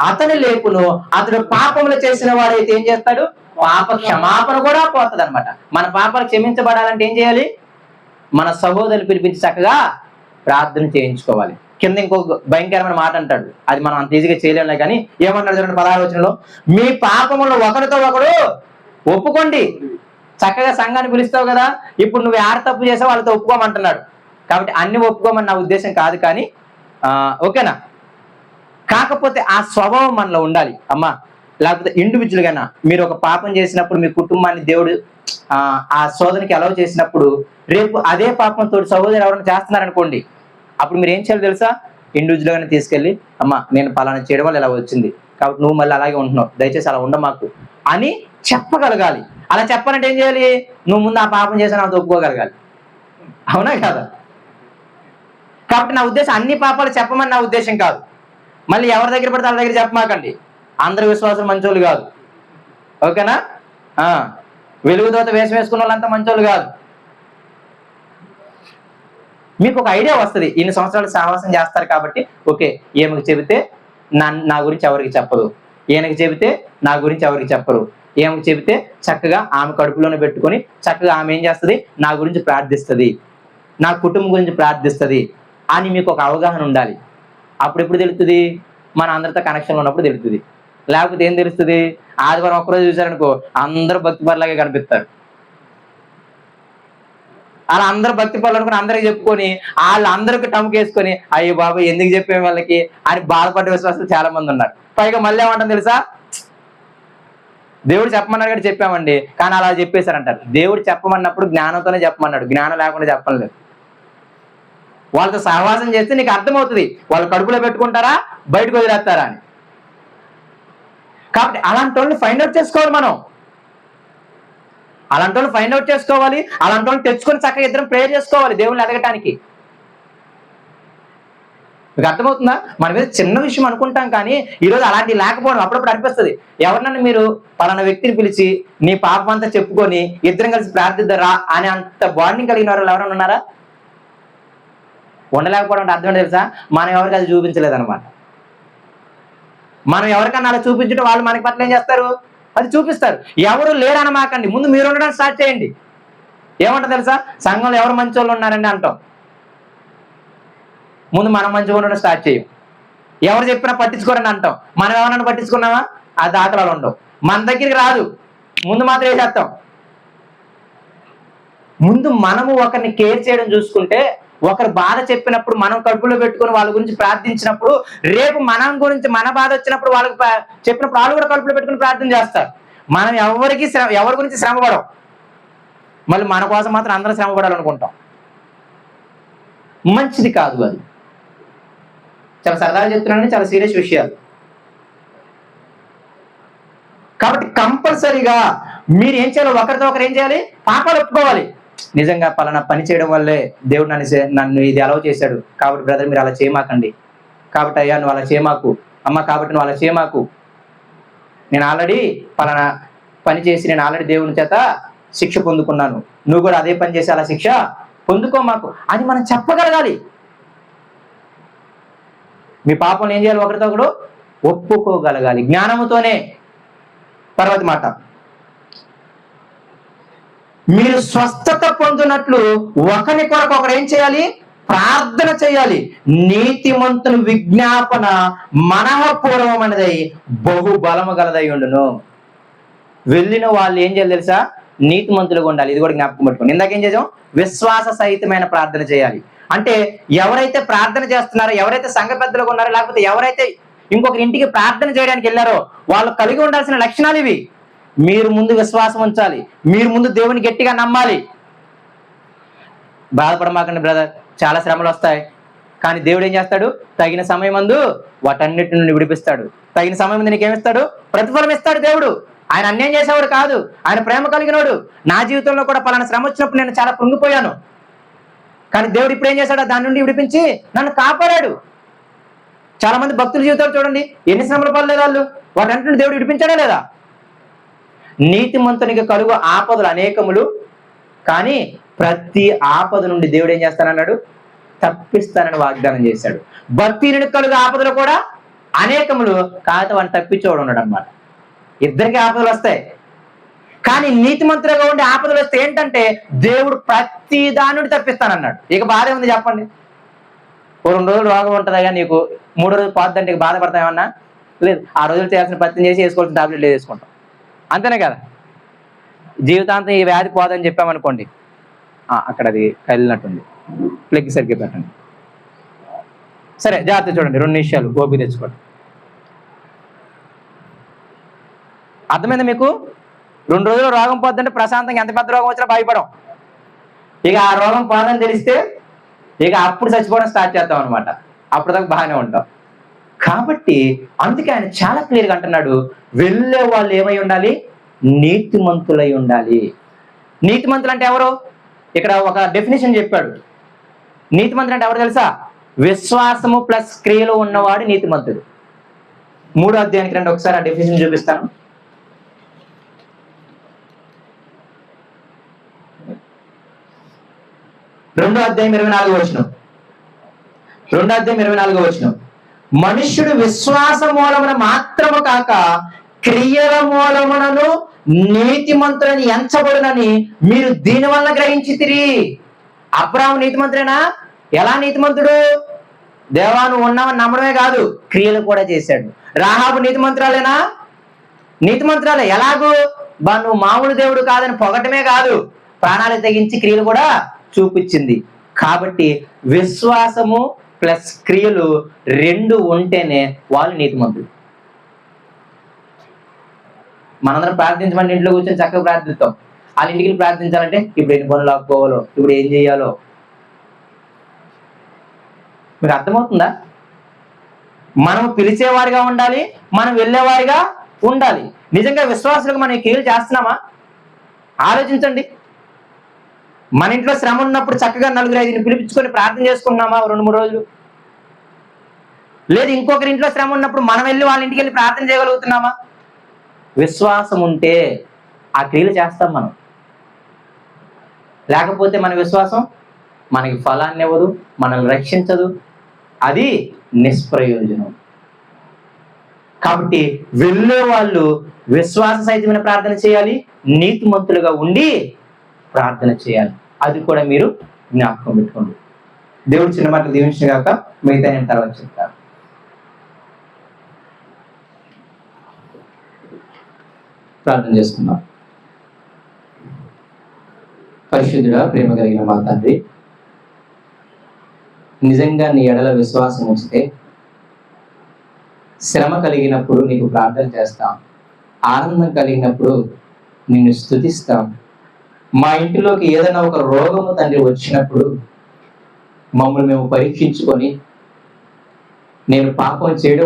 అతని లేపును, అతడు పాపములు చేసిన వాడైతే ఏం చేస్తాడు? పాప క్షమాపణ కూడా పోతుంది అనమాట. మన పాపాలు క్షమించబడాలంటే ఏం చేయాలి? మన సహోదరులు పిలిపించి చక్కగా ప్రార్థన చేయించుకోవాలి. కింద ఇంకొక భయంకరమైన మాట అంటాడు, అది మనం అంత ఈజీగా చేయలేము. కానీ ఏమన్నాడు చూడండి 16వ వచనంలో, మీ పాపములు ఒకరితో ఒకడు ఒప్పుకోండి. చక్కగా సంఘాన్ని పిలుస్తావు కదా, ఇప్పుడు నువ్వు యారు తప్పు చేసావు వాళ్ళతో ఒప్పుకోమంటున్నాడు. కాబట్టి అన్ని ఒప్పుకోమని నా ఉద్దేశం కాదు, కానీ ఓకేనా? కాకపోతే ఆ స్వభావం మనలో ఉండాలి అమ్మా. లేకపోతే ఇండివిజువల్ గానా మీరు ఒక పాపం చేసినప్పుడు మీ కుటుంబాన్ని దేవుడు ఆ శోధనకి అలౌ చేసినప్పుడు, రేపు అదే పాపంతో సహోదరు ఎవరైనా చేస్తున్నారనుకోండి, అప్పుడు మీరు ఏం చేయాలి తెలుసా? ఇండివిజువల్ గానే తీసుకెళ్ళి, అమ్మా నేను పలానా చేయడం వల్ల ఇలా వచ్చింది కాబట్టి నువ్వు మళ్ళీ అలాగే ఉంటున్నావు, దయచేసి అలా ఉండమాకు అని చెప్పగలగాలి. అలా చెప్పాలంటే ఏం చేయాలి? నువ్వు ముందు ఆ పాపం చేసాను అంత ఒప్పుకోగలగాలి. అవునా కదా? కాబట్టి నా ఉద్దేశం అన్ని పాపాలు చెప్పమని నా ఉద్దేశం కాదు. మళ్ళీ ఎవరి దగ్గర పడితే వాళ్ళ దగ్గర చెప్పమాకండి. అందరు విశ్వాసం మంచోళ్ళు కాదు, ఓకేనా? వెలుగుదోత వేషం వేసుకున్న వాళ్ళంతా మంచోళ్ళు కాదు. మీకు ఒక ఐడియా వస్తుంది, ఇన్ని సంవత్సరాలు సహవాసం చేస్తారు కాబట్టి, ఓకే ఈమెకు చెబితే నా గురించి ఎవరికి చెప్పదు, ఈయనకి చెబితే నా గురించి ఎవరికి చెప్పరు, ఏమకి చెబితే చక్కగా ఆమె కడుపులోనే పెట్టుకొని చక్కగా ఆమె ఏం చేస్తుంది? నా గురించి ప్రార్థిస్తుంది, నా కుటుంబం గురించి ప్రార్థిస్తుంది అని మీకు ఒక అవగాహన ఉండాలి. అప్పుడు ఎప్పుడు తెలుస్తుంది? మన అందరితో కనెక్షన్లో ఉన్నప్పుడు తెలుస్తుంది. లేకపోతే ఏం తెలుస్తుంది? ఆదివారం ఒక్కరోజు చూసారనుకో అందరూ భక్తి పరులాగే కనిపిస్తారు. అలా అందరూ భక్తి పనులు అనుకుని అందరికి చెప్పుకొని వాళ్ళందరికీ టముకేసుకొని అయ్యో బాబు ఎందుకు చెప్పాము వాళ్ళకి అని బాధపడే విశ్వాసాలు చాలా మంది ఉన్నారు. పైగా మళ్ళీ ఏమంటాం తెలుసా, దేవుడు చెప్పమన్నాడు కూడా చెప్పామండి కానీ అలా చెప్పేశారంటారు. దేవుడు చెప్పమన్నప్పుడు జ్ఞానంతోనే చెప్పమన్నాడు, జ్ఞానం లేకుండా చెప్పలేదు. వాళ్ళతో సహవాసం చేస్తే నీకు అర్థమవుతుంది వాళ్ళు కడుపులో పెట్టుకుంటారా బయటకు వదిలేస్తారా అని. కాబట్టి అలాంటి వాళ్ళని ఫైండ్ అవుట్ చేసుకోవాలి మనం, అలాంటి వాళ్ళు ఫైండ్ అవుట్ చేసుకోవాలి, అలాంటి వాళ్ళు తెచ్చుకొని చక్కగా ఇద్దరం ప్రేయర్ చేసుకోవాలి దేవుళ్ళని ఎదగటానికి. మీకు అర్థమవుతుందా? మన మీద చిన్న విషయం అనుకుంటాం కానీ ఈరోజు అలాంటి లేకపోవడం అప్పుడప్పుడు అనిపిస్తుంది. ఎవరినన్నా మీరు పలానా వ్యక్తిని పిలిచి నీ పాపం అంతా చెప్పుకొని ఇద్దరం కలిసి ప్రార్థిద్దారా అని అంత బాండింగ్ కలిగిన వాళ్ళు ఎవరైనా ఉన్నారా? ఉండలేకపోవడం అంటే అర్థం తెలుసా, మనం ఎవరికి అది చూపించలేదన్నమాట. మనం ఎవరికన్నా అలా చూపించడం వాళ్ళు మనకి పట్ల ఏం చేస్తారు, అది చూపిస్తారు. ఎవరు లేరనమాకండి, ముందు మీరు ఉండడానికి స్టార్ట్ చేయండి. ఏమంటారు తెలుసా, సంఘంలో ఎవరు మంచి వాళ్ళు ఉన్నారండి అంటాం, ముందు మనం మంచిగా ఉండడం స్టార్ట్ చేయం. ఎవరు చెప్పినా పట్టించుకోరని అంటాం, మనం ఎవరన్నా పట్టించుకున్నావా ఆ దాఖలాలు ఉండవు. మన దగ్గరికి రాదు, ముందు మాత్రం వేసేస్తాం. ముందు మనము ఒకరిని కేర్ చేయడం చూసుకుంటే, ఒకరు బాధ చెప్పినప్పుడు మనం కడుపులో పెట్టుకుని వాళ్ళ గురించి ప్రార్థించినప్పుడు రేపు మనం గురించి మన బాధ వచ్చినప్పుడు వాళ్ళకి చెప్పినప్పుడు వాళ్ళు కూడా కడుపులో పెట్టుకుని ప్రార్థన చేస్తారు. మనం ఎవరి గురించి శ్రమపడం, మళ్ళీ మన కోసం మాత్రం అందరం శ్రమపడాలనుకుంటాం. మంచిది కాదు అది. చాలా సరదాగా చెప్తున్నానని చాలా సీరియస్ విషయాలు. కాబట్టి కంపల్సరీగా మీరు ఏం చేయాలి, ఒకరితో ఒకరు ఏం చేయాలి, పాపాలు ఒప్పుకోవాలి. నిజంగా పలానా పని చేయడం వల్లే దేవుడు నన్ను ఇది అలౌ చేశాడు, కాబట్టి బ్రదర్ మీరు అలా చేయమాకండి, కాబట్టి అయ్యా నువ్వు అలా చేయమాకు, అమ్మ కాబట్టి నువ్వు అలా చేయమాకు, నేను ఆల్రెడీ పలానా పని చేసి నేను ఆల్రెడీ దేవుని చేత శిక్ష పొందుకున్నాను, నువ్వు కూడా అదే పని చేసి అలా శిక్ష పొందుకో మాకు అని మనం చెప్పగలగాలి. మీ పాపం ఏం చేయాలి, ఒకరితో ఒకడు ఒప్పుకోగలగాలి జ్ఞానముతోనే. తర్వాత మాట, మీరు స్వస్థత పొందినట్లు ఒకరి కొరకు ఒకరు ఏం చేయాలి, ప్రార్థన చేయాలి. నీతిమంతుని విజ్ఞాపన మనఃపూర్వమైనదై బహు బలము గలదై ఉండును. వెళ్ళిన వాళ్ళు ఏం చేయాలి తెలుసా, నీతిమంతులుగా ఉండాలి. ఇది కూడా జ్ఞాపకం పెట్టుకోండి. ఇందాకేం చేసాం, విశ్వాస సహితమైన ప్రార్థన చేయాలి. అంటే ఎవరైతే ప్రార్థన చేస్తున్నారో, ఎవరైతే సంఘ పెద్దలుగా ఉన్నారో, లేకపోతే ఎవరైతే ఇంకొకరి ఇంటికి ప్రార్థన చేయడానికి వెళ్ళారో వాళ్ళు కలిగి ఉండాల్సిన లక్షణాలు ఇవి. మీరు ముందు విశ్వాసం ఉంచాలి, మీరు ముందు దేవుని గట్టిగా నమ్మాలి. బాధపడమాకండి బ్రదర్, చాలా శ్రమలు వస్తాయి, కానీ దేవుడు ఏం చేస్తాడు, తగిన సమయం మందు వాటన్నిటి నుండి విడిపిస్తాడు. తగిన సమయం మందు నీకేమిస్తాడు, ప్రతిఫలం ఇస్తాడు దేవుడు. ఆయన అన్యాయం చేసేవాడు కాదు, ఆయన ప్రేమ కలిగినోడు. నా జీవితంలో కూడా పలానా శ్రమ వచ్చినప్పుడు నేను చాలా కృంగిపోయాను, కానీ దేవుడు ఇప్పుడు ఏం చేశాడు, దాని నుండి విడిపించి నన్ను కాపాడాడు. చాలా మంది భక్తుల జీవితాలు చూడండి, ఎన్ని శ్రమలు పడలేదు వాళ్ళు, వాటన్నిటిని దేవుడు విడిపించాడా లేదా? నీతిమంతునికి కలుగు ఆపదలు అనేకములు, కానీ ప్రతి ఆపద నుండి దేవుడు ఏం చేస్తానన్నాడు, తప్పిస్తానని వాగ్దానం చేశాడు. భక్తిహీనునికి కలుగు ఆపదలు కూడా అనేకములు, కాకపోతే వాడిని తప్పించేవాడు ఉన్నాడు అనమాట. ఇద్దరికి ఆపదలు వస్తాయి, కానీ నీతిమంతులుగా ఉండే ఆపదలు వస్తే ఏంటంటే దేవుడు ప్రతి దాని నుండి తప్పిస్తానన్నాడు. ఇక బాధ ఉంది చెప్పండి, ఓ 2 రోజులు రోగం ఉంటుందా నీకు, 3 రోజులు పోద్దంటే బాధపడతామన్నా లేదు. ఆ రోజులు చేయాల్సిన ప్రయత్నం చేసి వేసుకోవాల్సిన టాబ్లెట్లు వేసుకుంటాం, అంతేనే కదా. జీవితాంతం ఈ వ్యాధి పోదని చెప్పామనుకోండి, అక్కడ అది కదిలినట్టుంది, ప్లగ్ సరిగ్గా పెట్టండి. సరే జాగ్రత్త చూడండి, 2 నిమిషాలు ఓపిక తెచ్చుకోండి. అర్థమైందా మీకు? 2 రోజులు రోగం పోద్దంటే ప్రశాంతంగా ఎంత పెద్ద రోగం వచ్చినా భయపడం. ఇక ఆ రోగం పోదని తెలిస్తే ఇక అప్పుడు చచ్చిపోవడం స్టార్ట్ చేస్తాం అనమాట. అప్పుడు దాకా బాగానే ఉంటాం. కాబట్టి అందుకే ఆయన చాలా క్లియర్గా అంటున్నాడు, వెళ్ళే వాళ్ళు ఏమై ఉండాలి, నీతిమంతులై ఉండాలి. నీతిమంతులు అంటే ఎవరు? ఇక్కడ ఒక డెఫినేషన్ చెప్పాడు. నీతిమంతుడు అంటే ఎవరు తెలుసా? విశ్వాసము ప్లస్ క్రియలు ఉన్నవాడు నీతిమంతుడు. 3వ అధ్యాయానికి రండి, ఒకసారి ఆ డెఫినేషన్ చూపిస్తాను. రెండో అధ్యాయం 24వ వచనం. 2వ అధ్యాయం 24వ వచనం. మనుష్యుడు విశ్వాస మూలమున మాత్రము కాక క్రియల మూలమునను నీతిమంతులని ఎంచబడునని మీరు దీని వల్ల గ్రహించితిరి. అబ్రాహాము నీతిమంతుడేనా? ఎలా నీతిమంతుడు? దేవా నువ్వు ఉన్నావని నమ్మడమే కాదు, క్రియలు కూడా చేశాడు. రాహాబు నీతిమంతురాలేనా? నీతిమంతురాలే. ఎలాగూ నువ్వు మామూలు దేవుడు కాదని పొగటమే కాదు, ప్రాణాలు తెగించి క్రియలు కూడా చూపించింది. కాబట్టి విశ్వాసము ప్లస్ క్రియలు రెండు ఉంటేనే వాళ్ళు నీతిమంతులు. మనందరం ప్రార్థించమంటే ఇంట్లో కూర్చొని చక్కగా ప్రార్థిస్తాం. వాళ్ళ ఇంటికి ప్రార్థించాలంటే ఇప్పుడు ఎన్ని పనులు ఆపుకోవాలో, ఇప్పుడు ఏం చేయాలో. మీకు అర్థమవుతుందా? మనం పిలిచేవారిగా ఉండాలి, మనం వెళ్ళేవారిగా ఉండాలి. నిజంగా విశ్వాసులకు మనం క్రియలు చేస్తున్నామా? ఆలోచించండి. మన ఇంట్లో శ్రమ ఉన్నప్పుడు చక్కగా 4-5 పిలిపించుకొని ప్రార్థన చేసుకుంటున్నామా 2-3 రోజులు? లేదు ఇంకొకరి ఇంట్లో శ్రమ ఉన్నప్పుడు మనం వెళ్ళి వాళ్ళ ఇంటికి వెళ్ళి ప్రార్థన చేయగలుగుతున్నామా? విశ్వాసం ఉంటే ఆ క్రియలు చేస్తాం మనం. లేకపోతే మన విశ్వాసం మనకి ఫలాన్ని ఇవ్వదు, మనల్ని రక్షించదు, అది నిష్ప్రయోజనం. కాబట్టి వెళ్ళే వాళ్ళు విశ్వాస సహితమైన ప్రార్థన చేయాలి, నీతిమంతులుగా ఉండి ప్రార్థన చేయాలి. అది కూడా మీరు జ్ఞాపకం పెట్టుకోండి. దేవుడు చిన్న మాటలు దీవించిన గాక, మిగతా నేను తర్వాత చెప్తాను. ప్రార్థన చేసుకుందాం. పరిశుద్ధుడా, ప్రేమ కలిగిన మా తండ్రి, నిజంగా నీ ఎడల విశ్వాసం ఉంచితే శ్రమ కలిగినప్పుడు నీకు ప్రార్థన చేస్తాం, ఆనందం కలిగినప్పుడు నిన్ను స్తుతిస్తాం. మా ఇంటిలోకి ఏదైనా ఒక రోగము తండ్రి వచ్చినప్పుడు మమ్మల్ని మేము పరీక్షించుకొని నేను పాపం చేయడం